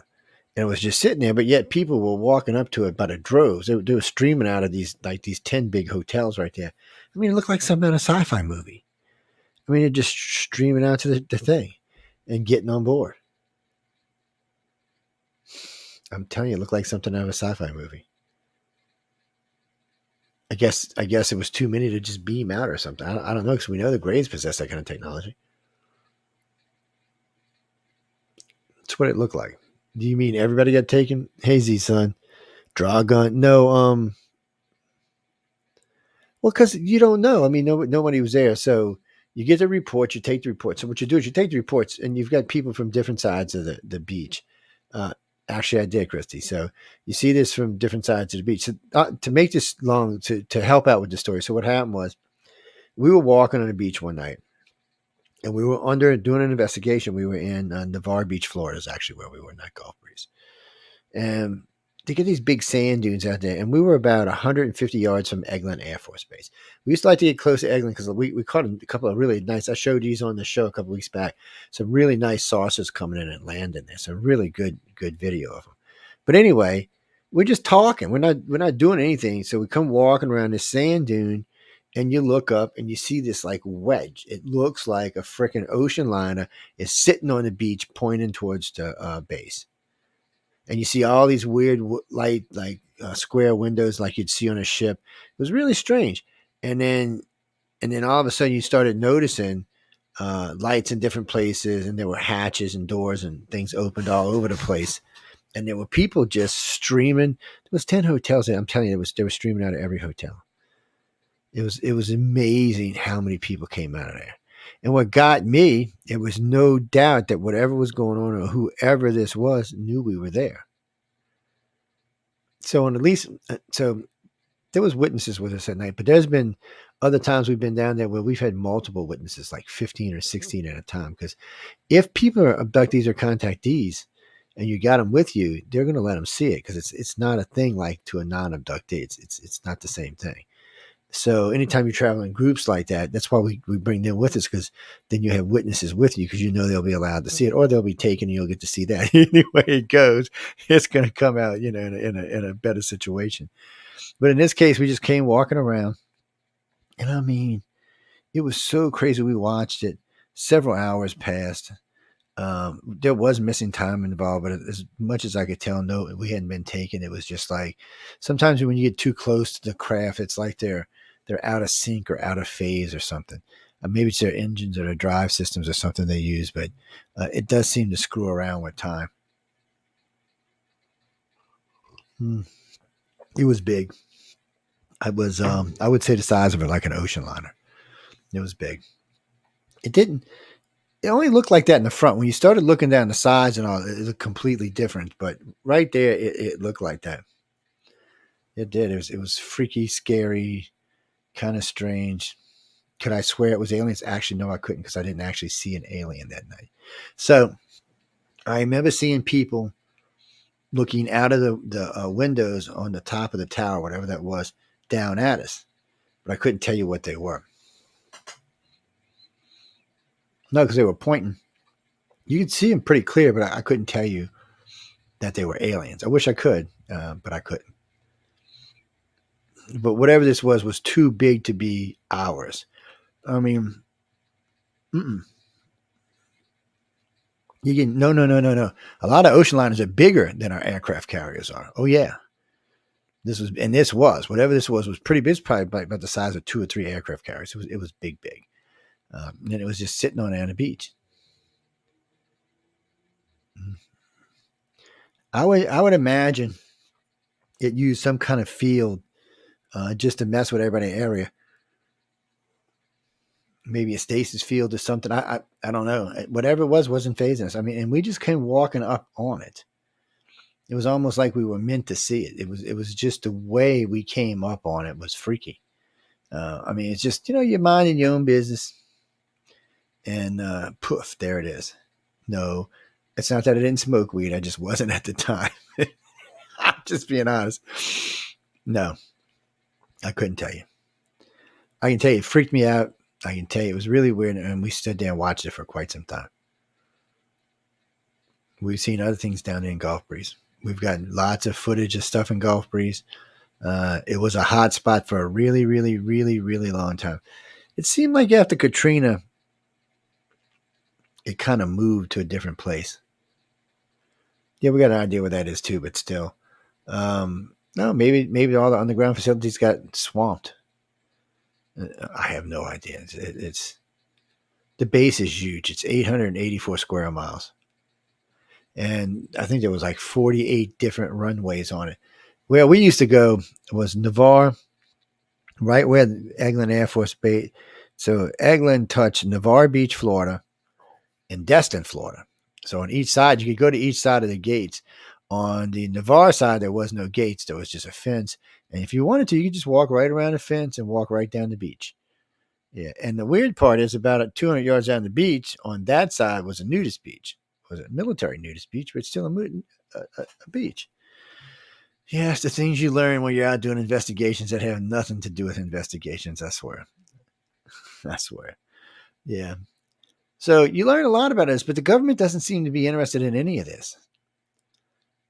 And it was just sitting there, but yet people were walking up to it by the droves. They were streaming out of these 10 big hotels right there. I mean, it looked like something out of a sci-fi movie. I mean, they're just streaming out to the thing and getting on board. I'm telling you, it looked like something out of a sci-fi movie. I guess it was too many to just beam out or something. I don't know, because we know the Greys possess that kind of technology. That's what it looked like. Do you mean everybody got taken? Hazy, son. Draw a gun. No, well, because you don't know. I mean, nobody was there. So you get the report, you take the report. So what you do is you take the reports, and you've got people from different sides of the beach. Actually, I did, Christy. So you see this from different sides of the beach. So, to make this long, to help out with the story. So what happened was we were walking on the beach one night, and we were doing an investigation. We were in Navarre Beach, Florida is actually where we were, not Gulf Breeze. And they get these big sand dunes out there, and we were about 150 yards from Eglin Air Force Base. We used to like to get close to Eglin because we caught a couple of really nice. I showed these on the show a couple weeks back. Some really nice saucers coming in and landing there. Some really good video of them. But anyway, we're just talking. We're not doing anything. So we come walking around this sand dune, and you look up and you see this like wedge. It looks like a freaking ocean liner is sitting on the beach pointing towards the base. And you see all these weird light, like square windows, like you'd see on a ship. It was really strange. And then all of a sudden, you started noticing lights in different places, and there were hatches and doors and things opened all over the place. And there were people just streaming. There was 10 hotels there. I'm telling you, they were streaming out of every hotel. It was amazing how many people came out of there. And what got me, it was no doubt that whatever was going on or whoever this was knew we were there. So there was witnesses with us at night, but there's been other times we've been down there where we've had multiple witnesses, like 15 or 16 at a time. Because if people are abductees or contactees and you got them with you, they're going to let them see it because it's not a thing like to a non-abductee. It's not the same thing. So anytime you travel in groups like that, that's why we bring them with us, because then you have witnesses with you because you know they'll be allowed to see it, or they'll be taken and you'll get to see that. Any way it goes, it's going to come out, in a better situation. But in this case, we just came walking around, and I mean, it was so crazy. We watched it. Several hours passed. There was missing time involved, but as much as I could tell, no, we hadn't been taken. It was just like sometimes when you get too close to the craft, it's like they're out of sync or out of phase or something. Maybe it's their engines or their drive systems or something they use, but it does seem to screw around with time. It was big. I would say the size of it, like an ocean liner. It was big. It only looked like that in the front. When you started looking down the sides and all, it looked completely different. But right there, it looked like that. It did. It was freaky, scary, kind of strange. Could I swear it was aliens? Actually, no, I couldn't, because I didn't actually see an alien that night. So I remember seeing people looking out of the windows on the top of the tower, whatever that was, down at us. But I couldn't tell you what they were. No, because they were pointing. You could see them pretty clear, but I couldn't tell you that they were aliens. I wish I could, but I couldn't. But whatever this was too big to be ours. I mean, no. A lot of ocean liners are bigger than our aircraft carriers are. Oh yeah. Whatever this was pretty big. It's probably about the size of 2 or 3 aircraft carriers. It was big. And it was just sitting on the beach. I would imagine it used some kind of field just to mess with everybody in the area. Maybe a stasis field or something. I don't know. Whatever it wasn't phasing us. I mean, and we just came walking up on it. It was almost like we were meant to see it. It was just the way we came up on it was freaky. I mean, it's just, you're minding your own business. And poof, there it is. No, it's not that I didn't smoke weed. I just wasn't at the time. I'm just being honest. No, I couldn't tell you. I can tell you it freaked me out. I can tell you it was really weird. And we stood there and watched it for quite some time. We've seen other things down there in Gulf Breeze. We've got lots of footage of stuff in Gulf Breeze. It was a hot spot for a really, really, really, really long time. It seemed like after Katrina, it kind of moved to a different place. Yeah, we got an idea what that is too, but still. No, maybe all the underground facilities got swamped. I have no idea. It's the base is huge. It's 884 square miles. And I think there was like 48 different runways on it. Where we used to go was Navarre, right where Eglin Air Force Base. So Eglin touched Navarre Beach, Florida, and Destin, Florida. So on each side, you could go to each side of the gates. On the Navarre side, there was no gates. There was just a fence. And if you wanted to, you could just walk right around the fence and walk right down the beach. Yeah. And the weird part is about 200 yards down the beach, on that side was a nudist beach. It was a military nudist beach, but it's still a beach. Yes, the things you learn when you're out doing investigations that have nothing to do with investigations, I swear. I swear. Yeah. So you learn a lot about this, but the government doesn't seem to be interested in any of this.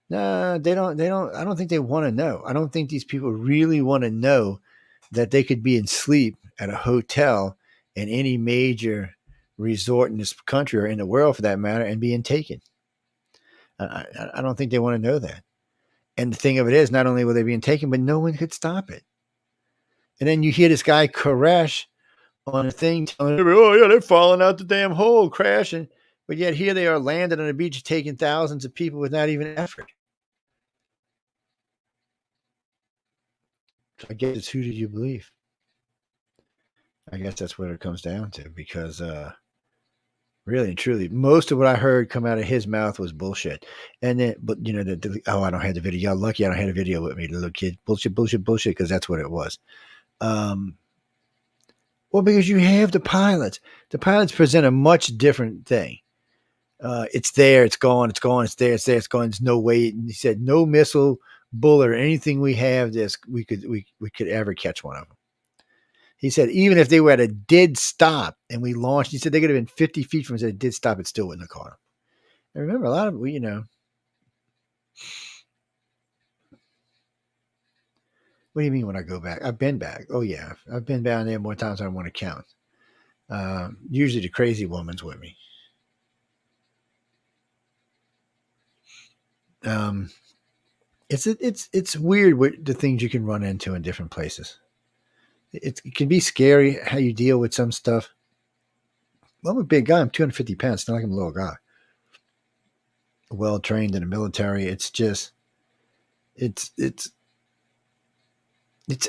No, they don't. They don't. I don't think they want to know. I don't think these people really want to know that they could be in sleep at a hotel in any major resort in this country or in the world, for that matter, and being taken. I don't think they want to know that. And the thing of it is, not only were they being taken, but no one could stop it. And then you hear this guy Koresh on a thing telling everybody, oh, yeah, they're falling out the damn hole, crashing. But yet here they are landed on a beach taking thousands of people without even effort. So I guess it's who do you believe? I guess that's what it comes down to, because really and truly, most of what I heard come out of his mouth was bullshit. And then, but you know, I don't have the video. Y'all lucky I don't have the video with me, the little kid. Bullshit, bullshit, bullshit, because that's what it was. Well, because you have the pilots. The pilots present a much different thing. It's there, it's gone, it's gone, it's there, it's there, it's gone. There's no way. And he said, no missile, bullet, or anything we have this we could ever catch one of them. He said, even if they were at a dead stop and we launched, he said they could have been 50 feet from us at a dead stop, it still wouldn't have caught them. And remember, a lot of you know. What do you mean when I go back? I've been back. Oh yeah, I've been down there more times than I want to count. Usually the crazy woman's with me. It's weird what the things you can run into in different places. It can be scary how you deal with some stuff. Well, I'm a big guy. I'm 250 pounds. It's not like I'm a little guy. Well trained in the military. It's just it's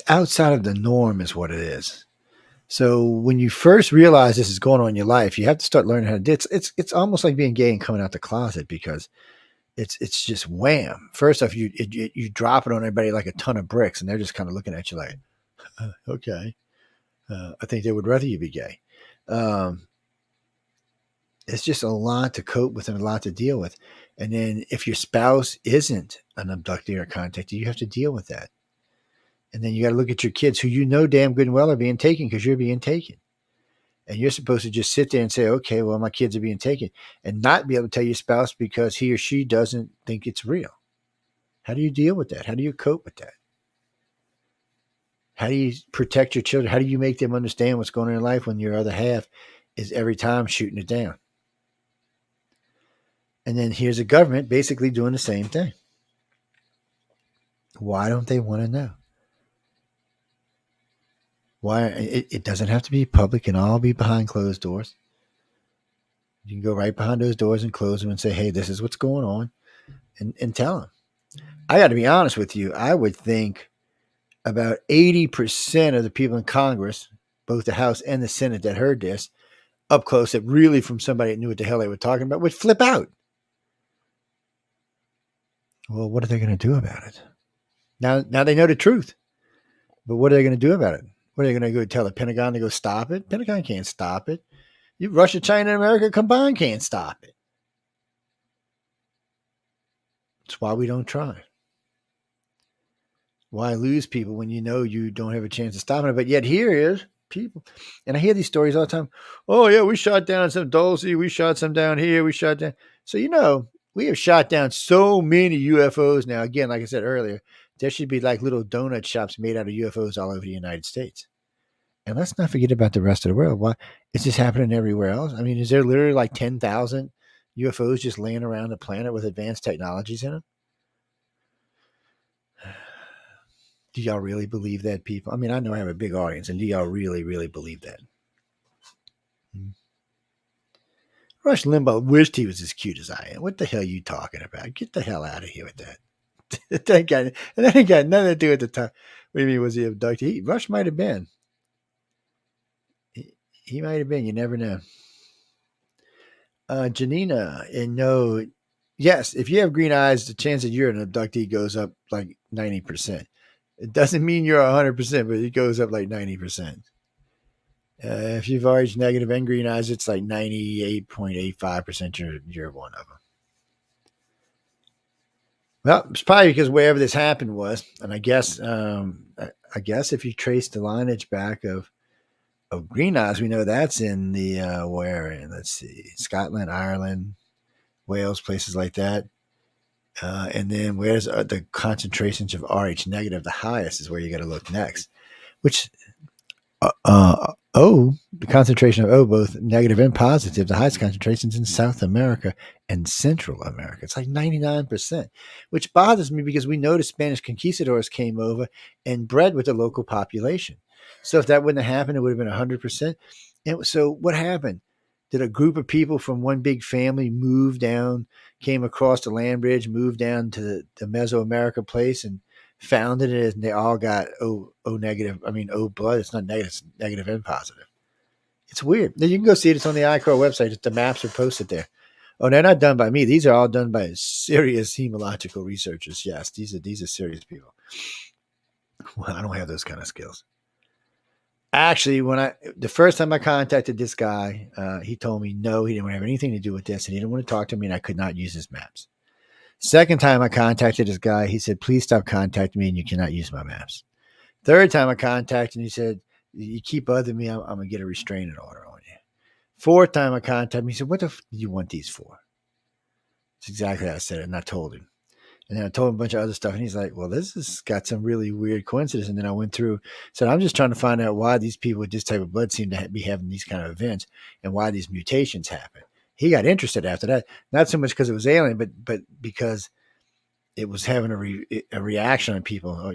outside of the norm is what it is. So when you first realize this is going on in your life, you have to start learning how to do it. It's almost like being gay and coming out the closet, because it's just wham. First off, you drop it on everybody like a ton of bricks, and they're just kind of looking at you like, okay, I think they would rather you be gay. It's just a lot to cope with and a lot to deal with. And then if your spouse isn't an abductee or contactee, you have to deal with that. And then you got to look at your kids, who you know damn good and well are being taken, because you're being taken. And you're supposed to just sit there and say, okay, well, my kids are being taken, and not be able to tell your spouse because he or she doesn't think it's real. How do you deal with that? How do you cope with that? How do you protect your children? How do you make them understand what's going on in life when your other half is every time shooting it down? And then here's a government basically doing the same thing. Why don't they want to know? Why? It doesn't have to be public, and all be behind closed doors. You can go right behind those doors and close them and say, hey, this is what's going on, and tell them. I got to be honest with you. I would think about 80% of the people in Congress, both the House and the Senate, that heard this up close, that really from somebody that knew what the hell they were talking about, would flip out. Well, what are they going to do about it? Now they know the truth, but what are they going to do about it? What are they going to go tell the Pentagon to go stop it? Pentagon can't stop it. Russia, China, and America combined can't stop it. That's why we don't try. Why lose people when you know you don't have a chance of stopping it? But yet here is people. And I hear these stories all the time. Oh, yeah, we shot down some Dulce. We shot some down here. We shot down. So, we have shot down so many UFOs now. Again, like I said earlier, there should be like little donut shops made out of UFOs all over the United States. And let's not forget about the rest of the world. Why is this happening everywhere else? I mean, is there literally like 10,000 UFOs just laying around the planet with advanced technologies in them? Do y'all really believe that, people? I mean, I know I have a big audience, and do y'all really, really believe that? Rush Limbaugh wished he was as cute as I am. What the hell are you talking about? Get the hell out of here with that. that ain't got nothing to do with the time. What do you mean, was he abducted? Rush might have been. He might have been. You never know. Janina, and no, yes, if you have green eyes, the chance that you're an abductee goes up like 90%. It doesn't mean you're 100%, but it goes up like 90%. If you've RH negative and green eyes, it's like 98.85% you're one of them. Well, it's probably because wherever this happened was, and I guess if you trace the lineage back of Green Eyes, we know that's in the where in, let's see, Scotland, Ireland, Wales, places like that. And then where's the concentrations of Rh negative the highest is where you got to look next, which O, the concentration of O, both negative and positive, the highest concentrations in South America and Central America. It's like 99%, which bothers me because we know the Spanish conquistadors came over and bred with the local population. So if that wouldn't have happened, it would have been 100%. And so what happened? Did a group of people from one big family move down, came across the land bridge, moved down to the Mesoamerica place and founded it, and they all got O negative. I mean, O blood. It's not negative, it's negative and positive. It's weird. You can go see it. It's on the ICAR website. The maps are posted there. Oh, they're not done by me. These are all done by serious hemological researchers. Yes, these are serious people. Well, I don't have those kind of skills. Actually, the first time I contacted this guy, he told me no, he didn't have anything to do with this, and he didn't want to talk to me, and I could not use his maps. Second time I contacted this guy, he said, please stop contacting me and you cannot use my maps. Third time I contacted him, he said, you keep bothering me, I'm going to get a restraining order on you. Fourth time I contacted him, he said, what the f do you want these for? It's exactly how I said it, and I told him. And then I told him a bunch of other stuff, and he's like, well, this has got some really weird coincidence. And then I went through, said, I'm just trying to find out why these people with this type of blood seem to be having these kind of events and why these mutations happen. He got interested after that, not so much because it was alien, but because it was having a reaction on people.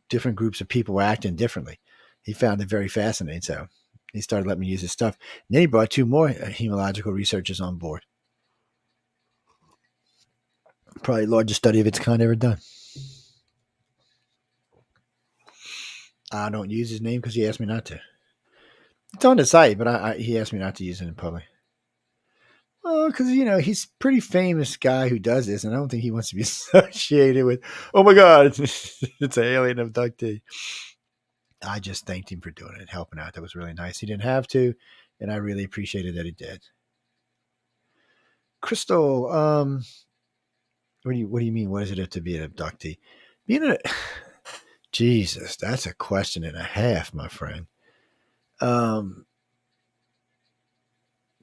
Different groups of people were acting differently. He found it very fascinating. So he started letting me use his stuff. And then he brought two more hemological researchers on board. Probably the largest study of its kind ever done. I don't use his name because he asked me not to. It's on the site, but he asked me not to use it in public. Well, because, he's a pretty famous guy who does this, and I don't think he wants to be associated with, oh my God, it's an alien abductee. I just thanked him for doing it, helping out. That was really nice. He didn't have to, and I really appreciated that he did. Crystal, what do you mean? What is it to be an abductee? Jesus, that's a question and a half, my friend.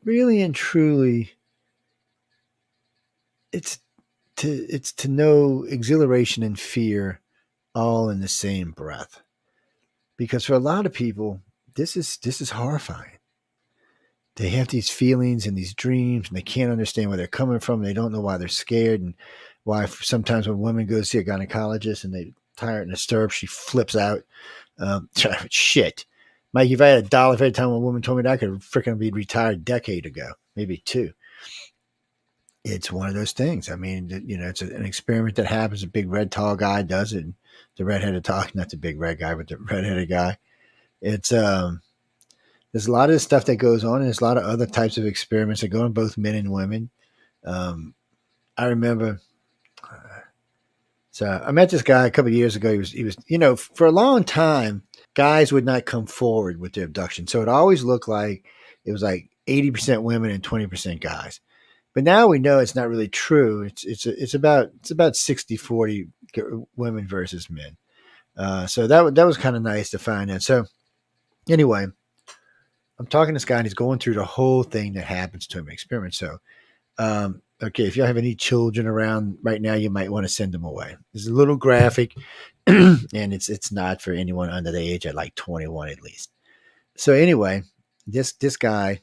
Really and truly, it's to know exhilaration and fear all in the same breath. Because for a lot of people, this is horrifying. They have these feelings and these dreams, and they can't understand where they're coming from. They don't know why they're scared, and why sometimes when women go see a gynecologist and they tie her in a stirrup, she flips out. Shit. Mike, if I had $1 for every time a woman told me that, I could freaking be retired a decade ago, maybe two. It's one of those things. I mean, it's an experiment that happens. A big red tall guy does it. And the redheaded tall, not the big red guy, but the redheaded guy. It's there's a lot of this stuff that goes on, and there's a lot of other types of experiments that go on, both men and women. I remember. So I met this guy a couple of years ago. He was, for a long time, guys would not come forward with their abduction. So it always looked like it was like 80% women and 20% guys. But now we know it's not really true. It's about 60-40 women versus men. So that was kind of nice to find out. So anyway, I'm talking to this guy, and he's going through the whole thing that happens to him in experiment. So, okay, if you have any children around right now, you might want to send them away. It's a little graphic, and it's not for anyone under the age of like 21 at least. So anyway, this guy,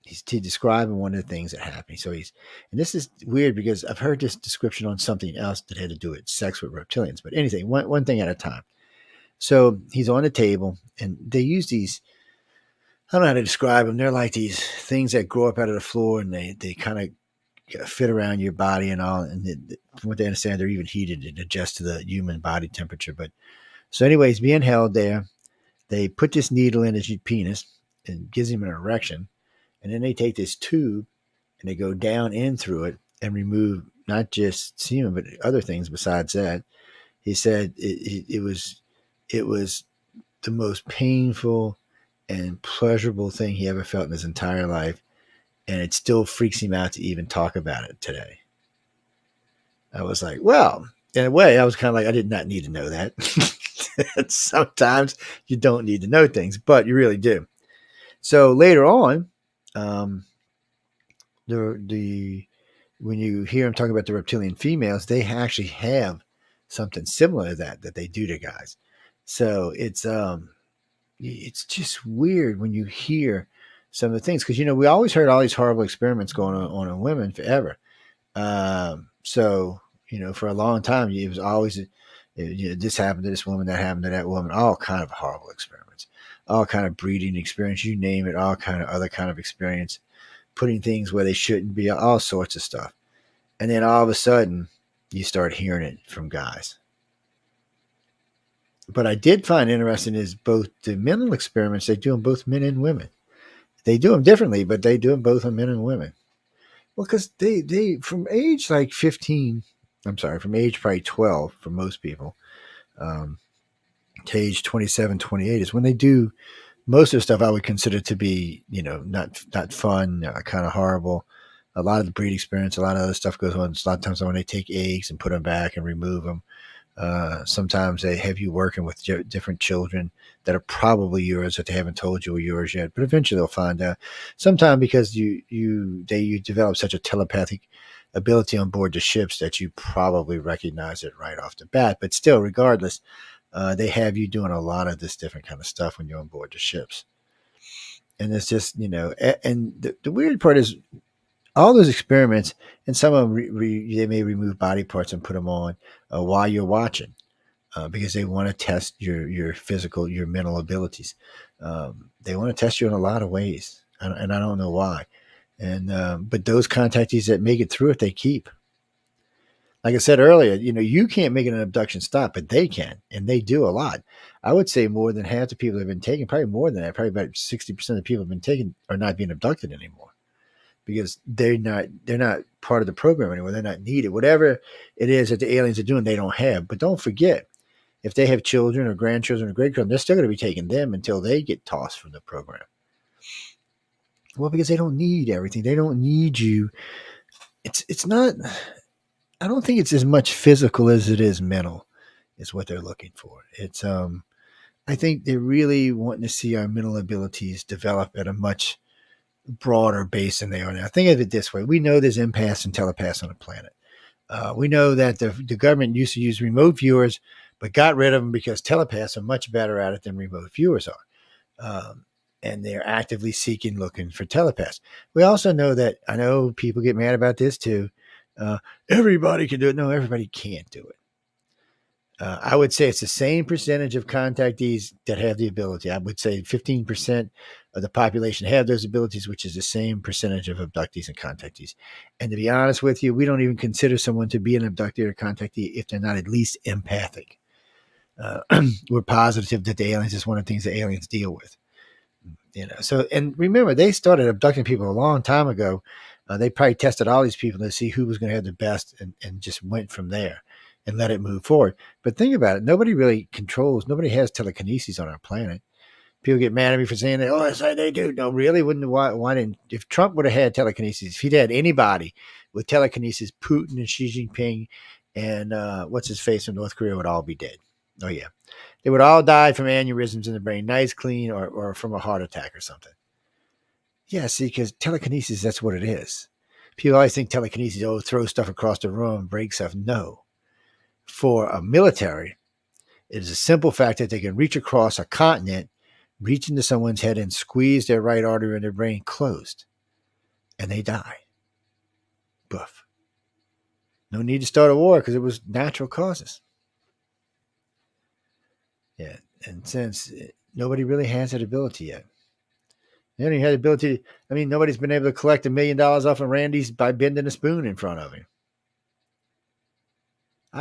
he's describing one of the things that happened. So and this is weird because I've heard this description on something else that had to do with sex with reptilians, but anything, one thing at a time. So he's on the table, and they use these, I don't know how to describe them. They're like these things that grow up out of the floor, and they kind of fit around your body and all. And from what they understand, they're even heated and adjust to the human body temperature. But so anyways, being held there, they put this needle in his penis and gives him an erection. And then they take this tube and they go down in through it and remove not just semen, but other things besides that. He said it was the most painful and pleasurable thing he ever felt in his entire life. And it still freaks him out to even talk about it today. I was like, well, in a way, I was kind of like, I did not need to know that. Sometimes you don't need to know things, but you really do. So later on, um, the when you hear them talking about the reptilian females, they actually have something similar to that they do to guys. So it's just weird when you hear some of the things, because we always heard all these horrible experiments going on women forever. So for a long time it was always this happened to this woman, that happened to that woman, all kind of horrible experiments, all kind of breeding experience, you name it, all kind of other kind of experience, putting things where they shouldn't be, all sorts of stuff. And then all of a sudden you start hearing it from guys. But I did find interesting is both the mental experiments, they do them both men and women. They do them differently, but they do them both on men and women. Well, because they from age like 15, from age probably 12 for most people, to age 27, 28 is when they do most of the stuff I would consider to be, not fun, kind of horrible. A lot of the breed experience, a lot of other stuff goes on. A lot of times when they take eggs and put them back and remove them. Sometimes they have you working with different children that are probably yours that they haven't told you are yours yet, but eventually they'll find out. Sometimes because you develop such a telepathic ability on board the ships that you probably recognize it right off the bat. But still, regardless, they have you doing a lot of this different kind of stuff when you're on board the ships. And it's just, and the weird part is all those experiments, and some of them they may remove body parts and put them on while you're watching, because they want to test your physical, your mental abilities. They want to test you in a lot of ways, and I don't know why. And but those contactees that make it through it, they keep. Like I said earlier, you can't make an abduction stop, but they can, and they do a lot. I would say more than half the people have been taken, probably more than that, probably about 60% of the people have been taken are not being abducted anymore, because they're not part of the program anymore. They're not needed. Whatever it is that the aliens are doing, they don't have. But don't forget, if they have children or grandchildren or great-grandchildren, they're still going to be taking them until they get tossed from the program. Well, because they don't need everything. They don't need you. It's not, I don't think it's as much physical as it is mental is what they're looking for. It's, I think they're really wanting to see our mental abilities develop at a much broader base than they are now. Think of it this way. We know there's empaths and telepaths on the planet. We know that the government used to use remote viewers, but got rid of them because telepaths are much better at it than remote viewers are. And they're actively looking for telepaths. We also know that, I know people get mad about this too, everybody can do it. No, everybody can't do it. I would say it's the same percentage of contactees that have the ability. I would say 15% of the population have those abilities, which is the same percentage of abductees and contactees. And to be honest with you, we don't even consider someone to be an abductee or contactee if they're not at least empathic. We're positive that the aliens is one of the things that aliens deal with. So, and remember, they started abducting people a long time ago. They probably tested all these people to see who was going to have the best, and just went from there and let it move forward. But think about it. Nobody really controls, nobody has telekinesis on our planet. People get mad at me for saying that, oh, that's how they do. No, really? Why didn't, if Trump would have had telekinesis, if he'd had anybody with telekinesis, Putin and Xi Jinping and what's his face in North Korea would all be dead. Oh, yeah. They would all die from aneurysms in the brain, nice, clean, or from a heart attack or something. Yeah, see, because telekinesis, that's what it is. People always think telekinesis, oh, throw stuff across the room, break stuff. No. For a military, it is a simple fact that they can reach across a continent, reach into someone's head and squeeze their right artery in their brain closed, and they die. Boof. No need to start a war because it was natural causes. Yeah, and since nobody really has that ability yet. They only had the ability, nobody's been able to collect $1 million off of Randy's by bending a spoon in front of him.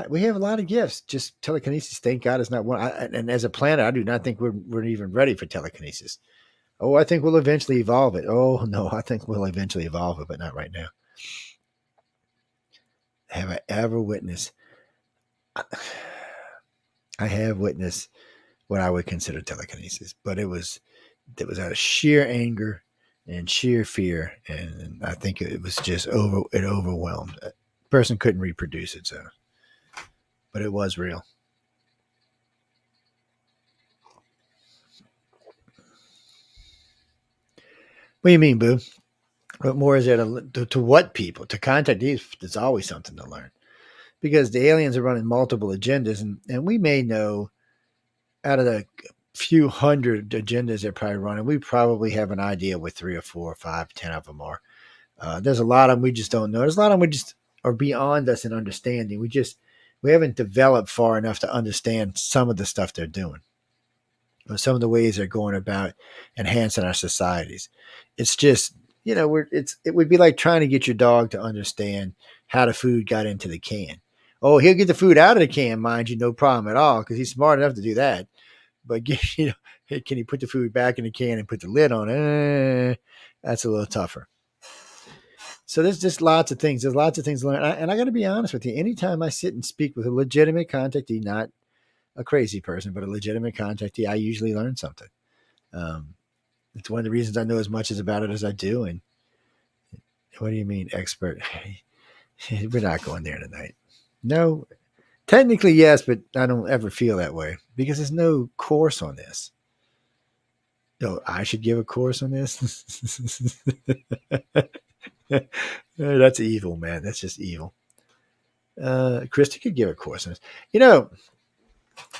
We have a lot of gifts. Just telekinesis, thank God, is not one. And as a planet, I do not think we're even ready for telekinesis. Oh, I think we'll eventually evolve it. Oh, no, I think we'll eventually evolve it, but not right now. Have I ever witnessed? I have witnessed what I would consider telekinesis, but it was out of sheer anger and sheer fear, and I think it was just it overwhelmed. person couldn't reproduce it, so, but it was real. What do you mean, Boo? What more is there to what people? To contact these, there's always something to learn. Because the aliens are running multiple agendas, and we may know out of the few hundred agendas they're probably running, we probably have an idea what 3 or 4 or 5, 10 of them are. There's a lot of them we just don't know. There's a lot of them we just are beyond us in understanding. We haven't developed far enough to understand some of the stuff they're doing, or some of the ways they're going about enhancing our societies. It's just, it would be like trying to get your dog to understand how the food got into the can. Oh, he'll get the food out of the can, mind you, no problem at all, because he's smart enough to do that. But hey, can he put the food back in the can and put the lid on it? That's a little tougher. So there's just lots of things. There's lots of things to learn. And I got to be honest with you. Anytime I sit and speak with a legitimate contactee, not a crazy person, but a legitimate contactee, I usually learn something. It's one of the reasons I know as much about it as I do. And what do you mean, expert? We're not going there tonight. No, technically yes, but I don't ever feel that way because there's no course on this. No, I should give a course on this. That's evil, man. That's just evil. Krista could give a course on this.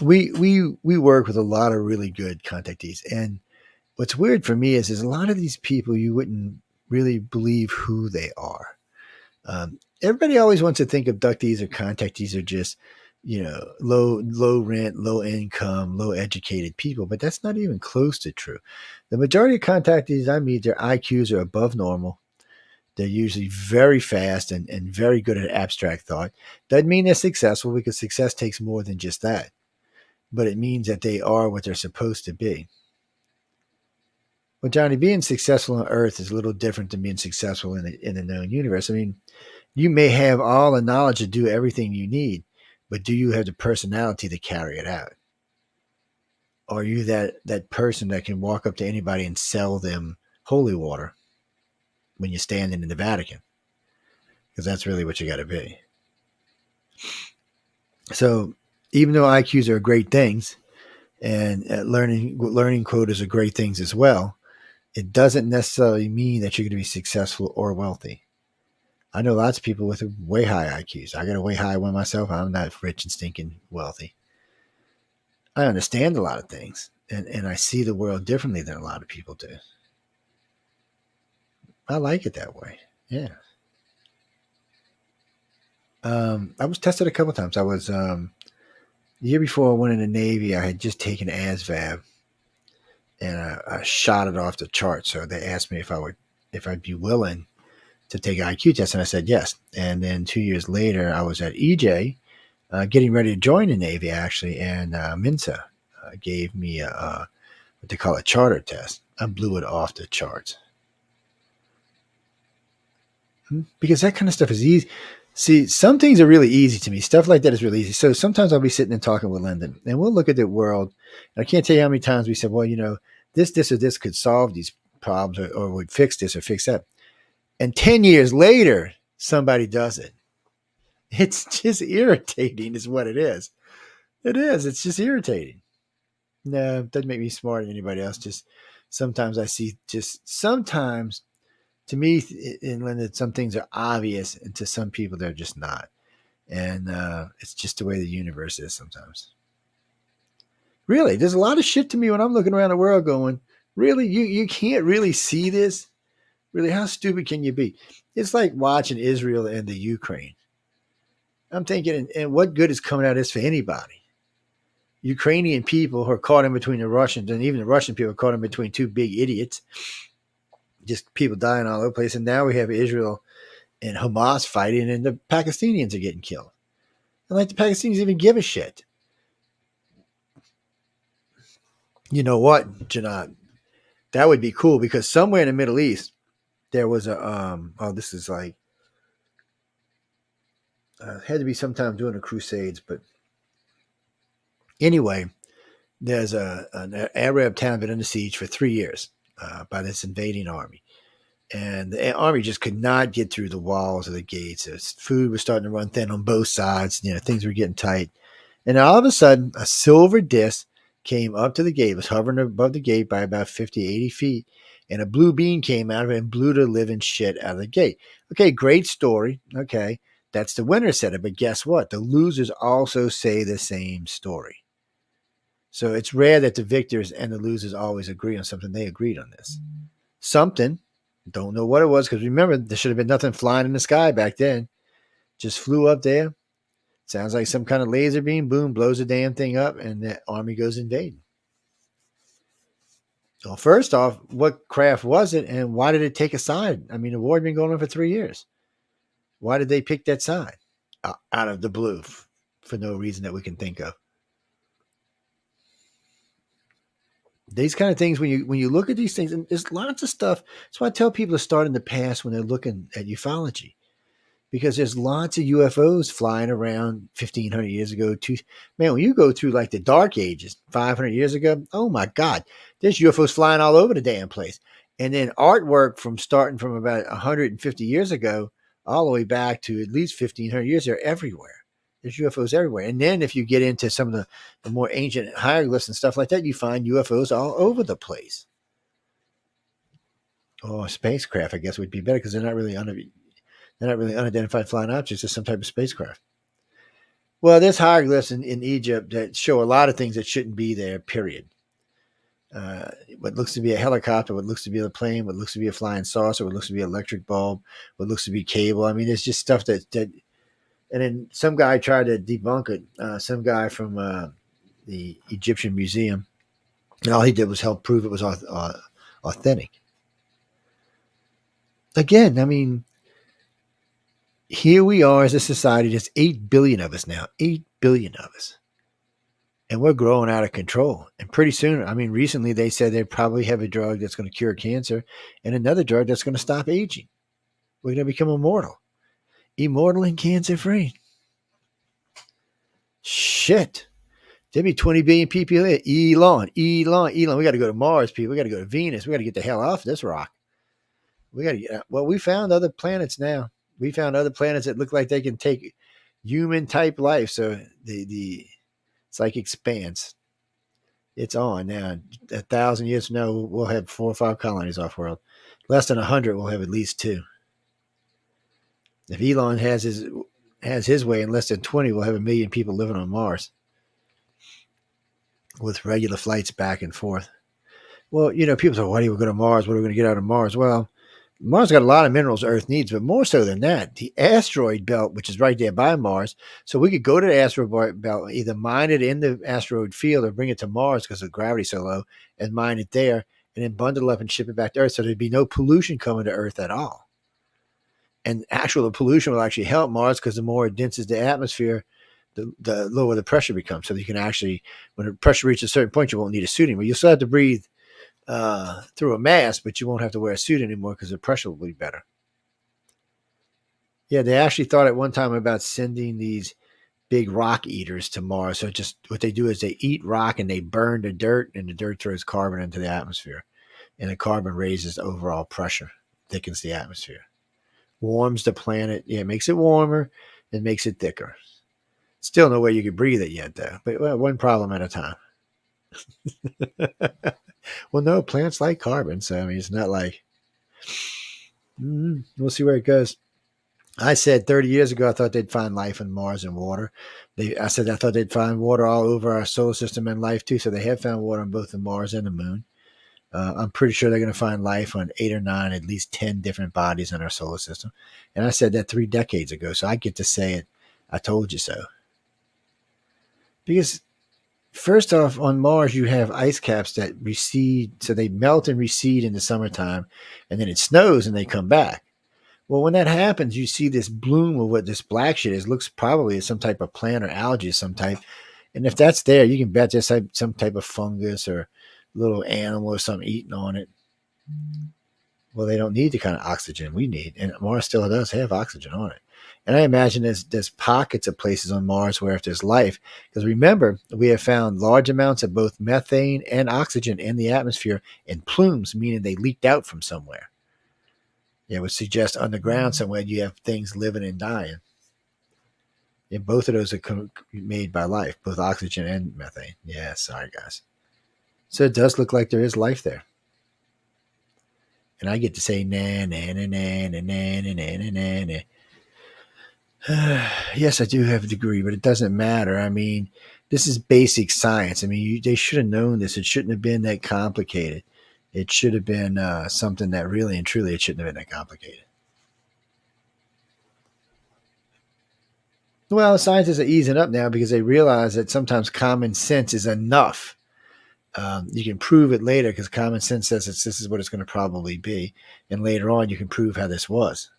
We work with a lot of really good contactees, and what's weird for me is a lot of these people you wouldn't really believe who they are. Everybody always wants to think abductees or contactees are just, low rent, low income, low educated people, but that's not even close to true. The majority of contactees I meet, their IQs are above normal. They're usually very fast and very good at abstract thought. Doesn't mean they're successful, because success takes more than just that. But it means that they are what they're supposed to be. Well, Johnny, being successful on Earth is a little different than being successful in the known universe. I mean, you may have all the knowledge to do everything you need, but do you have the personality to carry it out? Are you that person that can walk up to anybody and sell them holy water when you're standing in the Vatican? Because that's really what you got to be. So even though IQs are great things, and learning quotas are great things as well, it doesn't necessarily mean that you're going to be successful or wealthy. I know lots of people with way high IQs. I got a way high one myself. I'm not rich and stinking wealthy. I understand a lot of things, and I see the world differently than a lot of people do. I like it that way. Yeah. I was tested a couple times. I was the year before I went in the Navy. I had just taken ASVAB, and I shot it off the chart. So they asked me if I'd be willing to take an IQ test, and I said yes. And then 2 years later, I was at EJ, getting ready to join the Navy actually, and Mensa gave me what they call a charter test. I blew it off the charts because that kind of stuff is easy. See, some things are really easy to me. Stuff like that is really easy. So sometimes I'll be sitting and talking with Lyndon, and we'll look at the world. And I can't tell you how many times we said, well, this or this could solve these problems, or would fix this or fix that. And 10 years later, somebody does it. It's just irritating is what it is. It is. It's just irritating. No, it doesn't make me smarter than anybody else. Just sometimes I see, sometimes to me, in Linda, some things are obvious, and to some people, they're just not. And it's just the way the universe is sometimes. Really, there's a lot of shit to me when I'm looking around the world going, really, you can't really see this? Really, how stupid can you be? It's like watching Israel and the Ukraine. I'm thinking, and what good is coming out of this for anybody? Ukrainian people who are caught in between the Russians, and even the Russian people are caught in between two big idiots. Just people dying all over the place. And now we have Israel and Hamas fighting, and the Pakistanians are getting killed. And like the Pakistanians even give a shit. You know what, Janab? That would be cool, because somewhere in the Middle East, there was a, this is like, had to be sometime during the Crusades, but anyway, there's an Arab town been under siege for 3 years by this invading army. And the army just could not get through the walls of the gates. Food was starting to run thin on both sides. Things were getting tight. And all of a sudden, a silver disc came up to the gate. It was hovering above the gate by about 50, 80 feet. And a blue beam came out of it and blew the living shit out of the gate. Okay, great story. Okay, that's the winner said it. But guess what? The losers also say the same story. So it's rare that the victors and the losers always agree on something. They agreed on this. Something. Don't know what it was, because remember, there should have been nothing flying in the sky back then. Just flew up there. Sounds like some kind of laser beam. Boom, blows the damn thing up, and the army goes invading. Well, first off, what craft was it, and why did it take a side? I mean, the war had been going on for 3 years. Why did they pick that side out of the blue for no reason that we can think of? These kind of things, when you look at these things, and there's lots of stuff. That's why I tell people to start in the past when they're looking at ufology, because there's lots of UFOs flying around 1,500 years ago. Man, when you go through like the Dark Ages, 500 years ago, oh my God, there's UFOs flying all over the damn place. And then artwork from starting from about 150 years ago all the way back to at least 1,500 years, they're everywhere. There's UFOs everywhere. And then if you get into some of the more ancient hieroglyphs and stuff like that, you find UFOs all over the place. Oh, spacecraft, I guess, would be better, because they're not really unidentified flying objects. It's some type of spacecraft. Well, there's hieroglyphs in Egypt that show a lot of things that shouldn't be there, period. What looks to be a helicopter, what looks to be a plane, what looks to be a flying saucer, what looks to be an electric bulb, what looks to be cable. I mean, it's just stuff that and then some guy tried to debunk it. Some guy from the Egyptian Museum, and all he did was help prove it was authentic. Again, I mean, here we are as a society. There's 8 billion of us now. 8 billion of us. And we're growing out of control. And pretty soon, I mean, recently they said they probably have a drug that's going to cure cancer and another drug that's going to stop aging. We're going to become immortal. Immortal and cancer-free. Shit. There'd be 20 billion people there. Elon. We got to go to Mars, people. We got to go to Venus. We got to get the hell off this rock. We got to get out. Well, we found other planets now. We found other planets that look like they can take human-type life. So it's like expanse. It's on now. 1,000 years from now, we'll have 4 or 5 colonies off-world. Less than 100, we'll have at least 2. If Elon has his way, in less than 20, we'll have 1 million people living on Mars with regular flights back and forth. Well, people say, why do we go to Mars? What are we going to get out of Mars? Well, Mars got a lot of minerals Earth needs, but more so than that, the asteroid belt, which is right there by Mars. So we could go to the asteroid belt, either mine it in the asteroid field or bring it to Mars because the gravity's so low, and mine it there, and then bundle up and ship it back to Earth. So there'd be no pollution coming to Earth at all. And the pollution will actually help Mars, because the more it denses the atmosphere, the lower the pressure becomes. So you can actually, when the pressure reaches a certain point, you won't need a suit anymore. You'll still have to breathe through a mask, but you won't have to wear a suit anymore because the pressure will be better. Yeah, they actually thought at one time about sending these big rock eaters to Mars. So just what they do is they eat rock and they burn the dirt, and the dirt throws carbon into the atmosphere. And the carbon raises the overall pressure, thickens the atmosphere. Warms the planet. Yeah, it makes it warmer and makes it thicker. Still no way you could breathe it yet, though. But one problem at a time. Well, no, plants like carbon, so I mean, it's not like we'll see where it goes. I said 30 years ago I thought they'd find life on Mars and water. I thought they'd find water all over our solar system and life too. So they have found water on both the Mars and the Moon. I'm pretty sure they're going to find life on 8 or 9, at least 10 different bodies in our solar system. And I said that 3 decades ago, so I get to say it. I told you so. Because first off, on Mars, you have ice caps that recede. So they melt and recede in the summertime, and then it snows and they come back. Well, when that happens, you see this bloom of what this black shit is. Looks probably as some type of plant or algae of some type. And if that's there, you can bet there's some type of fungus or little animal or something eating on it. Well, they don't need the kind of oxygen we need. And Mars still does have oxygen on it. And I imagine there's pockets of places on Mars where if there's life, because remember, we have found large amounts of both methane and oxygen in the atmosphere in plumes, meaning they leaked out from somewhere. It would suggest underground somewhere you have things living and dying. And both of those are made by life, both oxygen and methane. Yeah, sorry, guys. So it does look like there is life there. And I get to say, nah, nah, nah, nah, nah, nah, nah, nah, nah, nah. Yes, I do have a degree, but it doesn't matter. I mean, this is basic science. I mean, they should have known this. It shouldn't have been that complicated. It should have been something that really and truly it shouldn't have been that complicated. Well, scientists are easing up now because they realize that sometimes common sense is enough. You can prove it later because common sense says this is what it's going to probably be. And later on, you can prove how this was.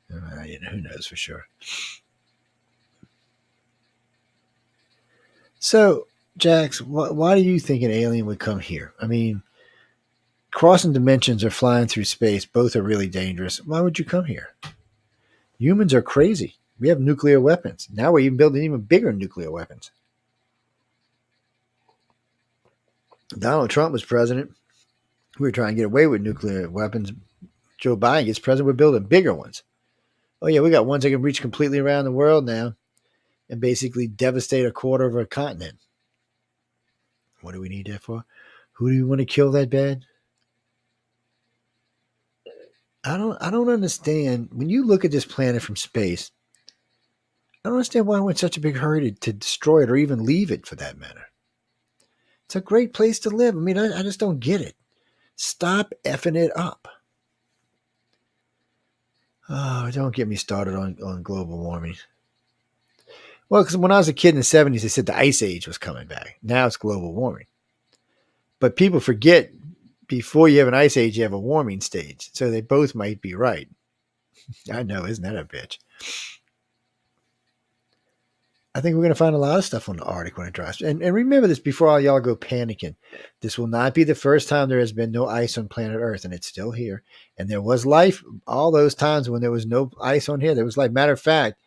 Who knows for sure. So, Jax, why do you think an alien would come here? I mean, crossing dimensions or flying through space, both are really dangerous. Why would you come here? Humans are crazy. We have nuclear weapons. Now we're even building even bigger nuclear weapons. Donald Trump was president. We were trying to get away with nuclear weapons. Joe Biden gets president. We're building bigger ones. Oh, yeah, we got ones that can reach completely around the world now and basically devastate a quarter of a continent. What do we need that for? Who do you want to kill that bad? I don't understand. When you look at this planet from space, I don't understand why we're in such a big hurry to destroy it or even leave it for that matter. It's a great place to live. I mean, I just don't get it. Stop effing it up. Oh, don't get me started on global warming. Well, because when I was a kid in the 70s, they said the ice age was coming back. Now it's global warming. But people forget before you have an ice age, you have a warming stage. So they both might be right. I know, isn't that a bitch? I think we're going to find a lot of stuff on the Arctic when it dries. And remember this before all y'all go panicking. This will not be the first time there has been no ice on planet Earth, and it's still here. And there was life all those times when there was no ice on here. There was life. Matter of fact,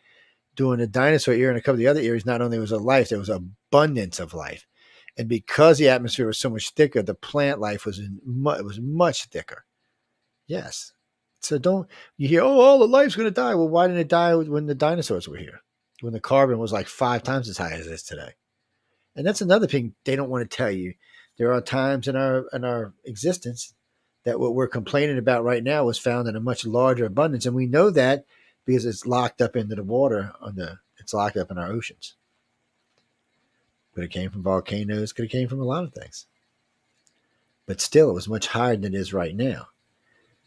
during the dinosaur era and a couple of the other eras, not only was there life, there was abundance of life. And because the atmosphere was so much thicker, the plant life was much thicker. Yes. So don't you hear, oh, all the life's going to die. Well, why didn't it die when the dinosaurs were here? When the carbon was like 5 times as high as it is today. And that's another thing they don't want to tell you. There are times in our existence that what we're complaining about right now was found in a much larger abundance. And we know that because it's locked up into the water. It's locked up in our oceans. But it came from volcanoes. Could have came from a lot of things. But still, it was much higher than it is right now.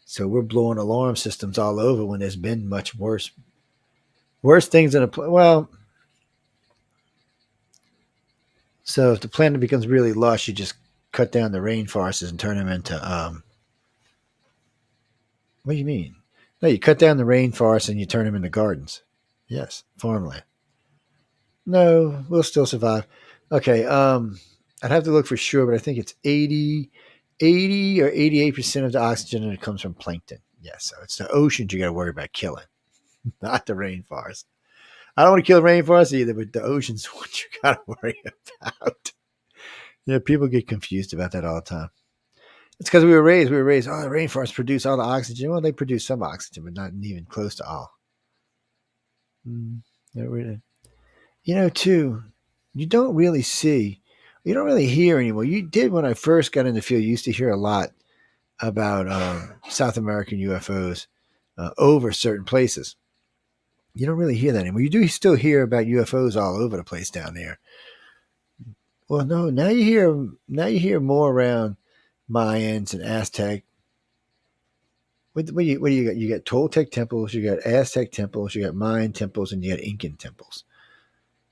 So we're blowing alarm systems all over when there's been much worse things in well, so if the planet becomes really lush, you just cut down the rainforests and turn them into what do you mean? No, you cut down the rainforests and you turn them into gardens. Yes, farmland. No, we'll still survive. Okay, I'd have to look for sure, but I think it's 80 or 88% of the oxygen that comes from plankton. Yes, so it's the oceans you got to worry about killing, not the rainforest. I don't want to kill the rainforest either, but the ocean's what you got to worry about. Yeah, people get confused about that all the time. It's because we were raised, oh, the rainforests produce all the oxygen. Well, they produce some oxygen, but not even close to all. Too, you don't really hear anymore. You did when I first got in the field. You used to hear a lot about South American UFOs over certain places. You don't really hear that anymore. You do still hear about UFOs all over the place down there. Well, no, now you hear more around Mayans and Aztec. What do you got? You got Toltec temples, you got Aztec temples, you got Mayan temples, and you got Incan temples.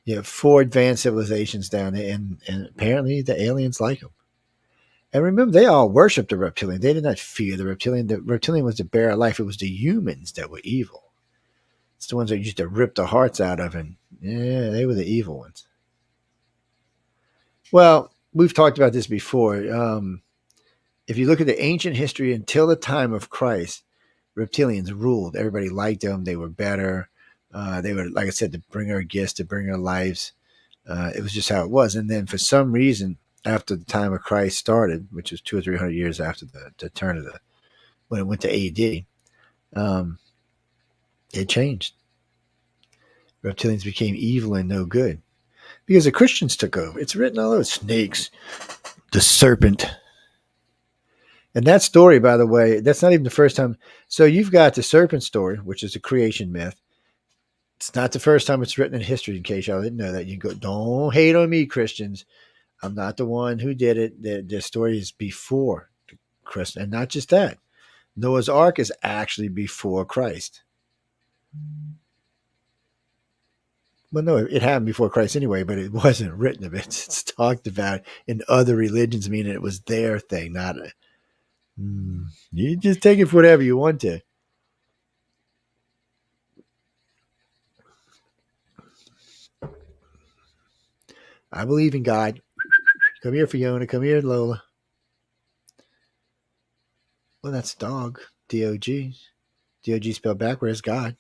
You have 4 advanced civilizations down there, and apparently the aliens like them. And remember, they all worshipped the reptilian. They did not fear the reptilian. The reptilian was the bearer of life. It was the humans that were evil. It's the ones that used to rip the hearts out of, and yeah, they were the evil ones. Well, we've talked about this before. If you look at the ancient history until the time of Christ, reptilians ruled. Everybody liked them. They were better. They were, like I said, to bring our gifts, to bring our lives. It was just how it was. And then for some reason, after the time of Christ started, which was 200 or 300 years after the turn of when it went to AD, It changed. Reptilians became evil and no good because the Christians took over. It's written all over snakes, the serpent. And that story, by the way, that's not even the first time. So you've got the serpent story, which is a creation myth. It's not the first time it's written in history, in case y'all didn't know that. You go, don't hate on me, Christians. I'm not the one who did it. The story is before Christ. And not just that. Noah's Ark is actually before Christ. Well, no, it happened before Christ anyway, but it wasn't written of it. It's talked about in other religions, meaning it was their thing, not a. You just take it for whatever you want to. I believe in God. Come here, Fiona. Come here, Lola. Well, that's dog. D-O-G. D-O-G spelled backwards, God.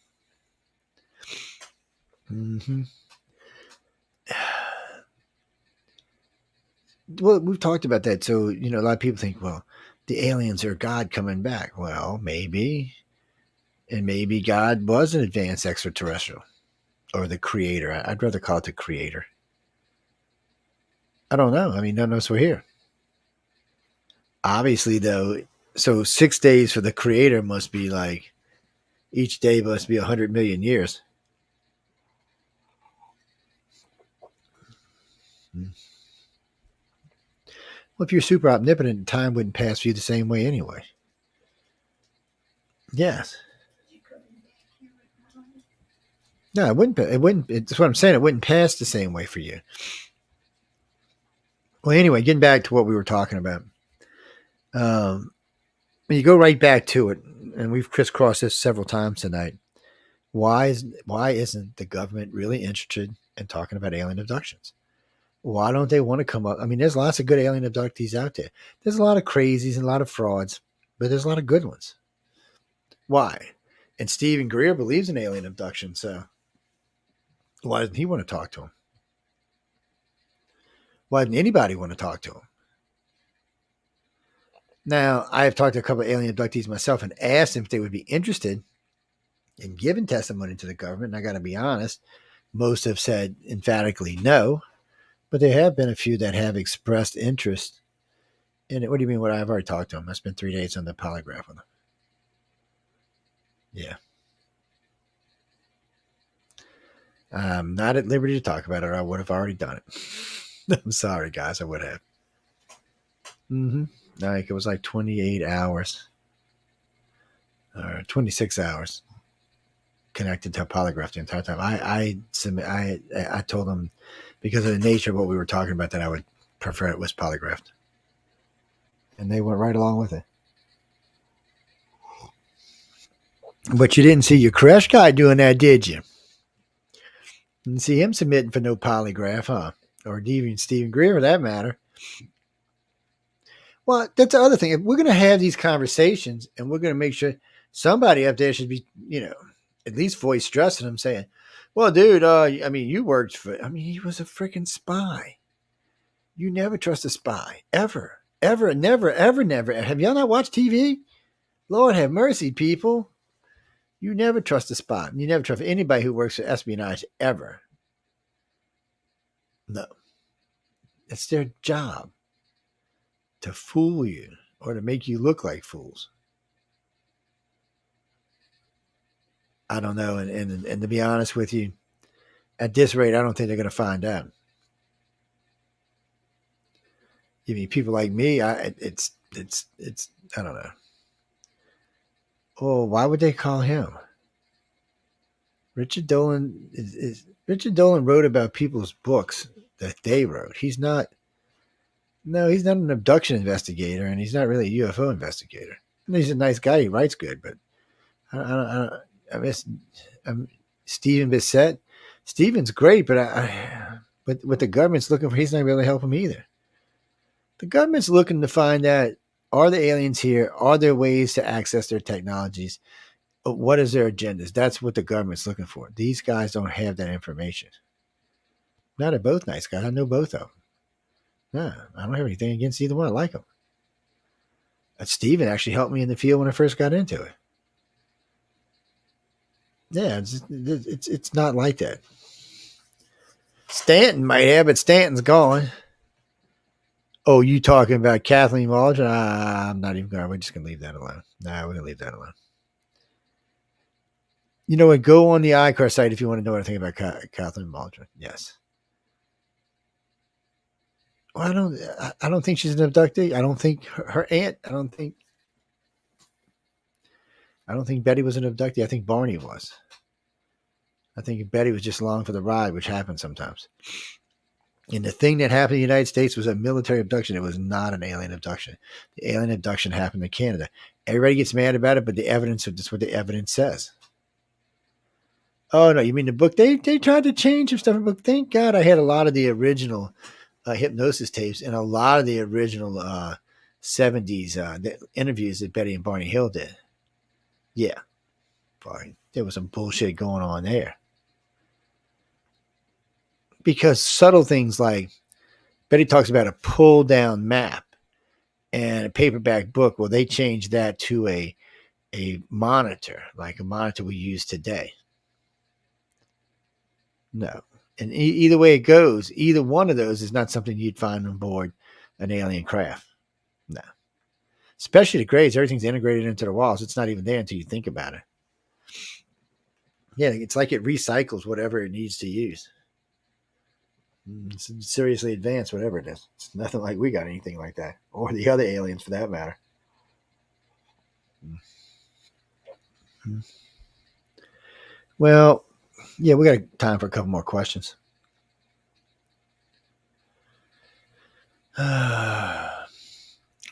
Mm-hmm. Well, we've talked about that. So, a lot of people think, well, the aliens are God coming back. Well, maybe. And maybe God was an advanced extraterrestrial. Or the creator. I'd rather call it the creator. I don't know. I mean, none of us were here. Obviously, though, so 6 days for the creator must be like, each day must be 100 million years. Well, if you're super omnipotent, time wouldn't pass for you the same way anyway. Yes. No, it wouldn't. It wouldn't. That's what I'm saying. It wouldn't pass the same way for you. Well, anyway, getting back to what we were talking about. When you go right back to it, and we've crisscrossed this several times tonight. Why isn't the government really interested in talking about alien abductions? Why don't they want to come up? I mean, there's lots of good alien abductees out there. There's a lot of crazies and a lot of frauds, but there's a lot of good ones. Why? And Stephen Greer believes in alien abduction, so why doesn't he want to talk to him? Why didn't anybody want to talk to him? Now, I have talked to a couple of alien abductees myself and asked them if they would be interested in giving testimony to the government. And I got to be honest, most have said emphatically no, but there have been a few that have expressed interest in it. What do you mean? What I've already talked to them. I spent 3 days on the polygraph with them. Yeah. I'm not at liberty to talk about it, or I would have already done it. I'm sorry, guys. I would have. Like it was like 28 hours or 26 hours connected to a polygraph the entire time. I told them because of the nature of what we were talking about that I would prefer it was polygraphed, and they went right along with it. But you didn't see your crash guy doing that, did you? Didn't see him submitting for no polygraph, huh? Or even Stephen Greer, for that matter. Well, that's the other thing. If we're going to have these conversations and we're going to make sure somebody up there should be, at least voice stressing him saying, well, dude, I mean, you worked for, I mean, he was a freaking spy. You never trust a spy. Ever. Ever. Never. Ever. Never. Have y'all not watched TV? Lord have mercy, people. You never trust a spy. You never trust anybody who works for espionage ever. No. It's their job to fool you or to make you look like fools. I don't know. And to be honest with you, at this rate, I don't think they're going to find out. I mean, people like me, it's I don't know. Oh, why would they call him? Richard Dolan Richard Dolan wrote about people's books that they wrote. He's not an abduction investigator, and he's not really a UFO investigator. And he's a nice guy. He writes good, but I miss Stephen Bissett. Stephen's great, but but what the government's looking for, he's not really helping him either. The government's looking to find out, are the aliens here? Are there ways to access their technologies? What is their agendas? That's what the government's looking for. These guys don't have that information. Now they're both nice guys. I know both of them. No, I don't have anything against either one. I like them. Stephen actually helped me in the field when I first got into it. Yeah, it's not like that. Stanton might have, but Stanton's gone. Oh, you talking about Kathleen Waldron? I'm not even going. We're just going to leave that alone. Nah, we're going to leave that alone. You know what? Go on the iCar site if you want to know anything about Kathleen Waldron. Yes. Well, I don't think she's an abductee. I don't think her aunt. I don't think Betty was an abductee. I think Barney was. I think Betty was just along for the ride, which happens sometimes. And the thing that happened in the United States was a military abduction. It was not an alien abduction. The alien abduction happened in Canada. Everybody gets mad about it, but the evidence, that's what the evidence says. Oh, no, you mean the book? They tried to change some stuff in the book. Thank God I had a lot of the original hypnosis tapes and a lot of the original 70s the interviews that Betty and Barney Hill did. Yeah. Boy, there was some bullshit going on there. Because subtle things like Betty talks about a pull down map and a paperback book. Well, they changed that to a monitor, like a monitor we use today. No. And either way it goes, either one of those is not something you'd find on board an alien craft. No. Especially the grades, everything's integrated into the walls. It's not even there until you think about it. Yeah, it's like it recycles whatever it needs to use. It's seriously advanced, whatever it is. It's nothing like we got anything like that, or the other aliens for that matter. Well, yeah, we got time for a couple more questions.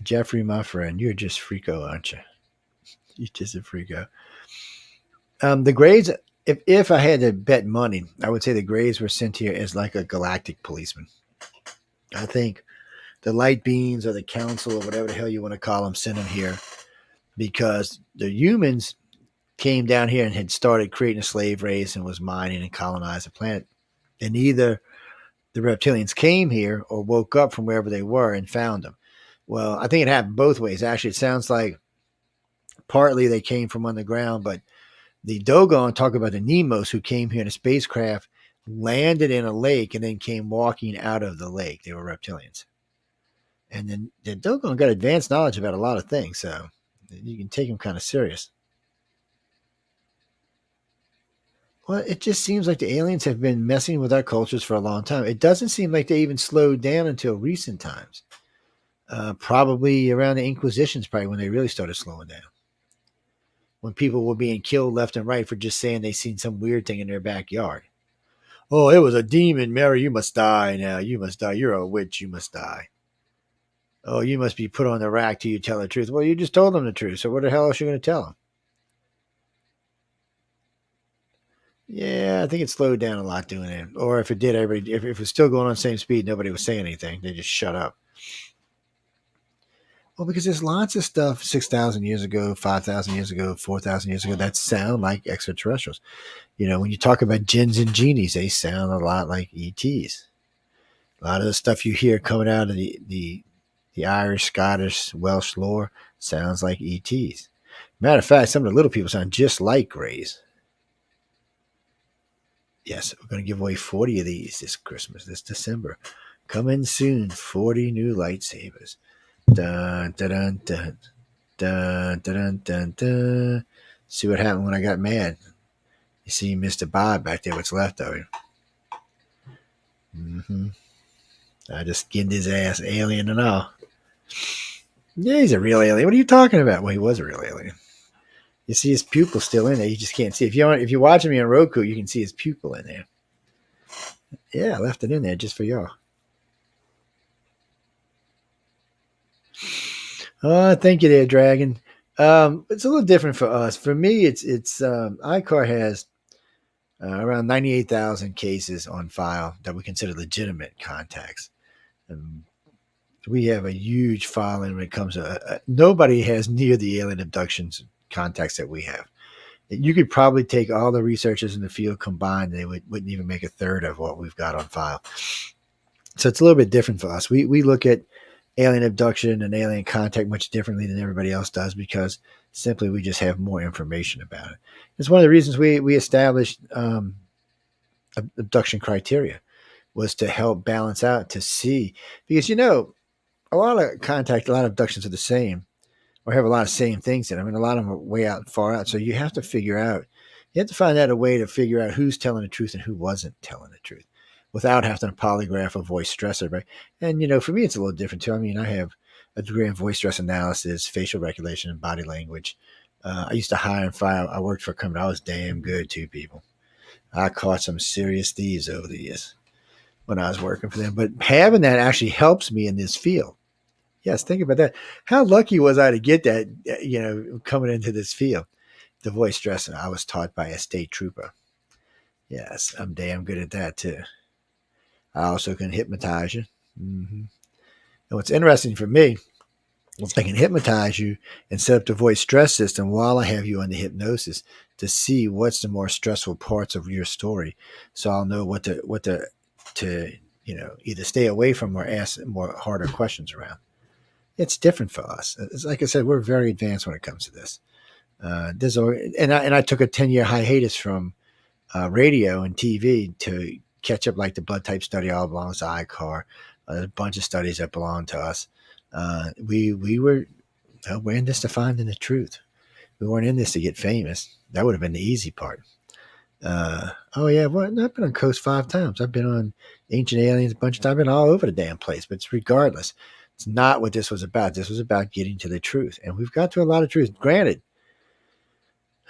Jeffrey, my friend, you're just freako, aren't you? You're just a freako. The grades, if I had to bet money, I would say the Greys were sent here as like a galactic policeman. I think the light beings or the council or whatever the hell you want to call them sent them here because the humans came down here and had started creating a slave race and was mining and colonizing the planet. And either the reptilians came here or woke up from wherever they were and found them. Well, I think it happened both ways. Actually, it sounds like partly they came from underground, but the Dogon talk about the Nemos who came here in a spacecraft, landed in a lake, and then came walking out of the lake. They were reptilians. And then the Dogon got advanced knowledge about a lot of things, so you can take them kind of serious. Well, it just seems like the aliens have been messing with our cultures for a long time. It doesn't seem like they even slowed down until recent times. Probably around the Inquisitions, probably when they really started slowing down. When people were being killed left and right for just saying they seen some weird thing in their backyard. Oh, it was a demon, Mary. You must die now. You must die. You're a witch. You must die. Oh, you must be put on the rack till you tell the truth. Well, you just told them the truth. So what the hell else are you going to tell them? Yeah, I think it slowed down a lot doing it. Or if it did, if it was still going on the same speed, nobody was saying anything. They just shut up. Well, because there's lots of stuff 6,000 years ago, 5,000 years ago, 4,000 years ago that sound like extraterrestrials. You know, when you talk about jinns and genies, they sound a lot like ETs. A lot of the stuff you hear coming out of the Irish, Scottish, Welsh lore sounds like ETs. Matter of fact, some of the little people sound just like Greys. Yes, we're going to give away 40 of these this Christmas, this December. Coming soon, 40 new lightsabers. Dun, dun, dun, dun, dun, dun, dun, dun. See what happened when I got mad. You see Mr. Bob back there, what's left of him. I just skinned his ass, alien and all. Yeah, he's a real alien. What are you talking about? Well, he was a real alien. You see his pupil still in there. You just can't see. If you're watching me on Roku, you can see his pupil in there. Yeah, I left it in there just for y'all. Oh, thank you there, Dragon. It's a little different for us. For me, it's iCar has around 98,000 cases on file that we consider legitimate contacts. We have a huge following when it comes to nobody has near the alien abductions contacts that we have. You could probably take all the researchers in the field combined, and they wouldn't even make a third of what we've got on file. So it's a little bit different for us. We look at alien abduction and alien contact much differently than everybody else does because simply we just have more information about it. It's one of the reasons we established abduction criteria was to help balance out to see because a lot of contact, a lot of abductions are the same or have a lot of same things in them. I mean, a lot of them are way out far out. So you have to you have to find out a way to figure out who's telling the truth and who wasn't telling the truth without having to polygraph or voice stress everybody. And, for me, it's a little different too. I mean, I have a degree in voice stress analysis, facial recognition, and body language. I used to hire and fire. I worked for a company. I was damn good too, people. I caught some serious thieves over the years when I was working for them. But having that actually helps me in this field. Yes, think about that. How lucky was I to get that, coming into this field? The voice stressing I was taught by a state trooper. Yes, I'm damn good at that too. I also can hypnotize you. And what's interesting for me is I can hypnotize you and set up the voice stress system while I have you under hypnosis to see what's the more stressful parts of your story. So I'll know what to either stay away from or ask more harder questions around. It's different for us. It's like I said, we're very advanced when it comes to this. I took a 10-year hiatus from radio and TV to catch up, like the blood type study all belongs to ICAR. A bunch of studies that belong to us. We're in this to find the truth. We weren't in this to get famous. That would have been the easy part. I've been on Coast 5 times. I've been on Ancient Aliens a bunch of times. I've been all over the damn place. But it's regardless. It's not what this was about. This was about getting to the truth. And we've got to a lot of truth. Granted,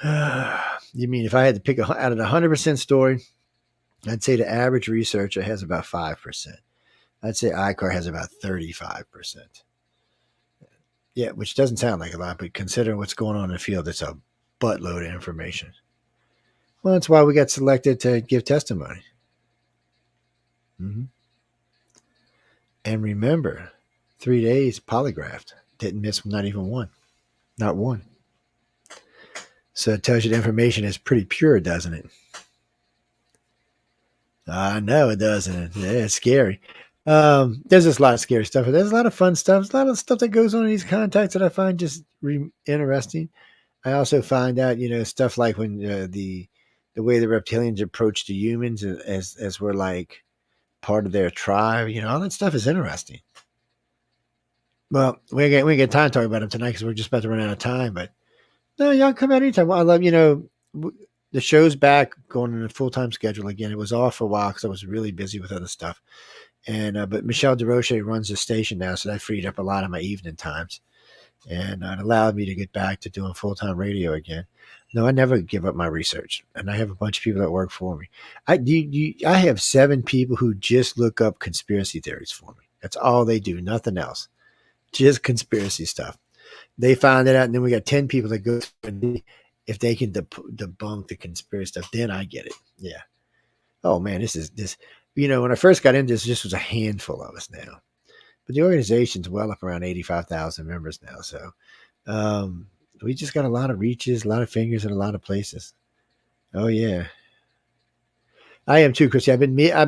you mean if I had to pick out of the 100% story, I'd say the average researcher has about 5%. I'd say ICAR has about 35%. Yeah, which doesn't sound like a lot, but considering what's going on in the field, it's a buttload of information. Well, that's why we got selected to give testimony. And remember, 3 days polygraphed. Didn't miss not even one. Not one. So it tells you the information is pretty pure, doesn't it? I know it doesn't. Yeah, it's scary. There's just a lot of scary stuff. There's a lot of fun stuff. There's a lot of stuff that goes on in these contacts that I find just interesting. I also find out, stuff like when the way the reptilians approach the humans as we're like part of their tribe. All that stuff is interesting. Well, we ain't get time to talk about them tonight because we're just about to run out of time. But no, y'all come out anytime. I love, the show's back going on a full-time schedule again. It was off for a while because I was really busy with other stuff. And but Michelle DeRoche runs the station now, so that freed up a lot of my evening times. And it allowed me to get back to doing full-time radio again. No, I never give up my research. And I have a bunch of people that work for me. I have 7 people who just look up conspiracy theories for me. That's all they do, nothing else. Just conspiracy stuff. They found it out, and then we got 10 people that go through. If they can debunk the conspiracy stuff, then I get it. Yeah. Oh man, this. When I first got into this, just was a handful of us now, but the organization's well up around 85,000 members now. So we just got a lot of reaches, a lot of fingers in a lot of places. Oh yeah. I am too, Christy. I've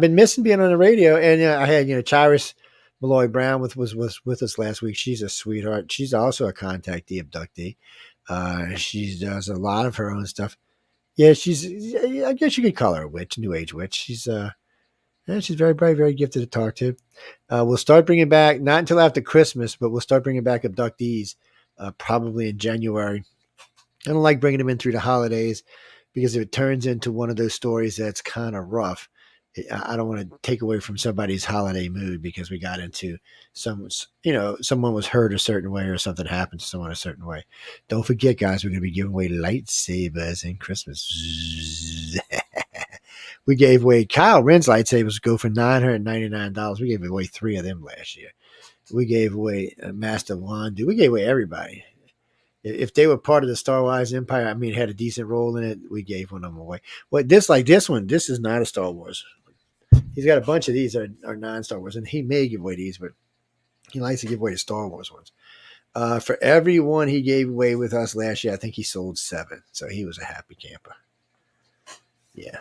been missing being on the radio, and I had Chyrus Malloy Brown was with us last week. She's a sweetheart. She's also a contactee abductee. She does a lot of her own stuff. Yeah, I guess you could call her a witch, new age witch. She's very bright, very gifted to talk to. We'll start bringing back, not until after Christmas, but we'll start bringing back abductees probably in January. I don't like bringing them in through the holidays because if it turns into one of those stories that's kind of rough, I don't want to take away from somebody's holiday mood because we got into someone was hurt a certain way or something happened to someone a certain way. Don't forget, guys, we're going to be giving away lightsabers in Christmas. We gave away Kyle Ren's lightsabers go for $999. We gave away 3 of them last year. We gave away Master Wandu. We gave away everybody. If they were part of the Star Wars Empire, had a decent role in it, we gave one of them away. Well, this one, this is not a Star Wars. He's got a bunch of these that are non-Star Wars, and he may give away these, but he likes to give away the Star Wars ones. For every one he gave away with us last year, I think he sold 7. So he was a happy camper. Yeah.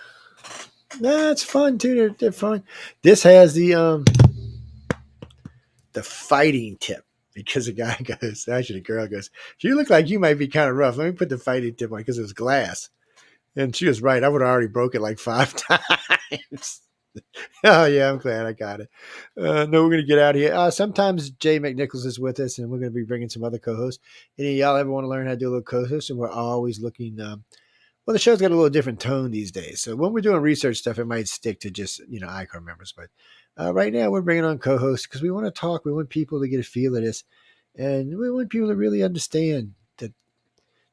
That's fun, too. They're fun. This has the the fighting tip. Because the guy goes, actually the girl goes, you look like you might be kind of rough. Let me put the fighting tip on because it was glass. And she was right. I would have already broke it like 5 times. Oh, yeah, I'm glad I got it. No, we're going to get out of here. Sometimes Jay McNicholas is with us, and we're going to be bringing some other co-hosts. Any of y'all ever want to learn how to do a little co-host? And we're always looking. Well, the show's got a little different tone these days. So when we're doing research stuff, it might stick to just, ICOR members. But right now, we're bringing on co-hosts because we want to talk. We want people to get a feel of this. And we want people to really understand that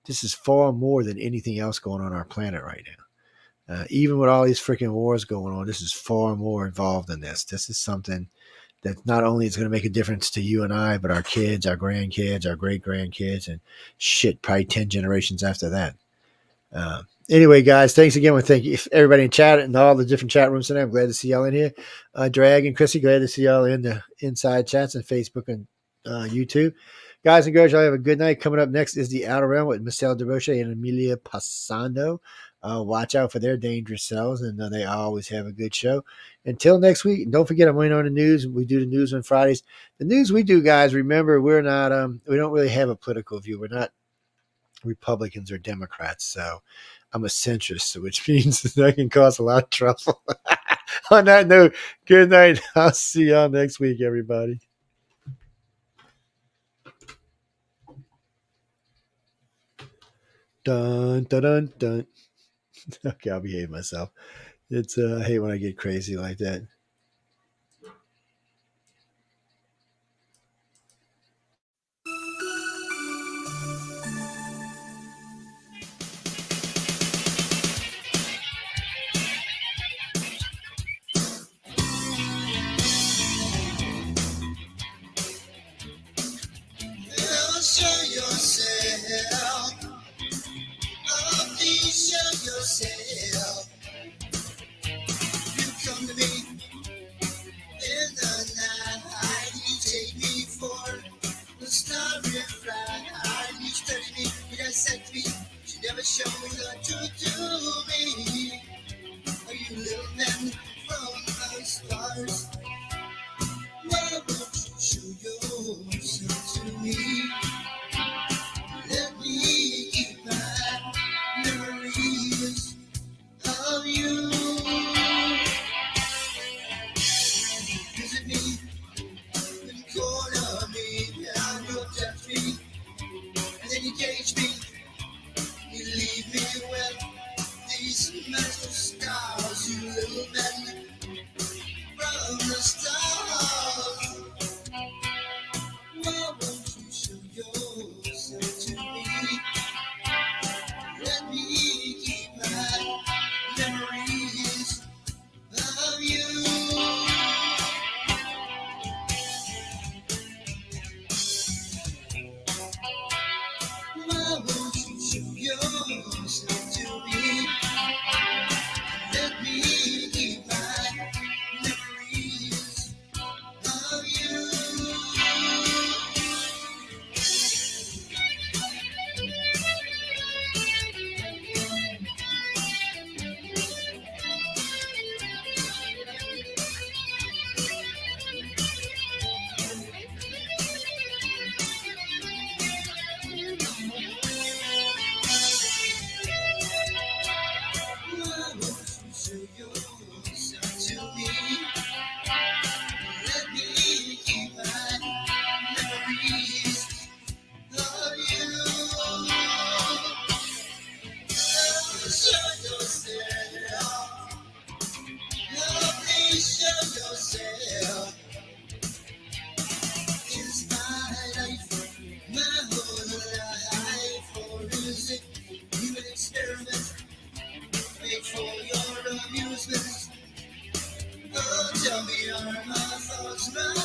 this is far more than anything else going on our planet right now. Even with all these freaking wars going on, this is far more involved than this. This is something that not only is going to make a difference to you and I, but our kids, our grandkids, our great-grandkids, and shit, probably 10 generations after that. Anyway, guys, thanks again. Thank you everybody in chat and all the different chat rooms today. I'm glad to see y'all in here. Drag and Chrissy, glad to see y'all in the inside chats and Facebook and YouTube. Guys and girls, y'all have a good night. Coming up next is the Outer Realm with Michelle DeRoche and Amelia Passando. Watch out for their dangerous selves, and they always have a good show. Until next week, don't forget I'm waiting on the news. We do the news on Fridays. The news we do, guys, remember, we're not, we don't really have a political view. We're not Republicans or Democrats, so I'm a centrist, which means that can cause a lot of trouble. On that note, good night. I'll see y'all next week, everybody. Dun, dun, dun, dun. Okay, I'll behave myself. It's I hate when I get crazy like that. Show yourself. Oh, please show yourself. You come to me in the night. You take me for the starry ride. You study me, you dissect me. You never show me what to do me. Are you little men from the stars? Why won't you show yourself to me? Let me keep my memories of you. Visit me and corner me, and you'll touch me, and then you cage me. You leave me with these metal scars, you little men from the stars. Why won't you show yourself to me? Let me keep my memories of you. Why won't you show yourself to me? Let me keep my memories of you. Why won't you show yourself to me? Let me keep my memories of you. Show yourself. Oh, please show yourself. Is my life, my whole life, or is it you an experiment made for your amusement? Oh, tell me, are my thoughts right?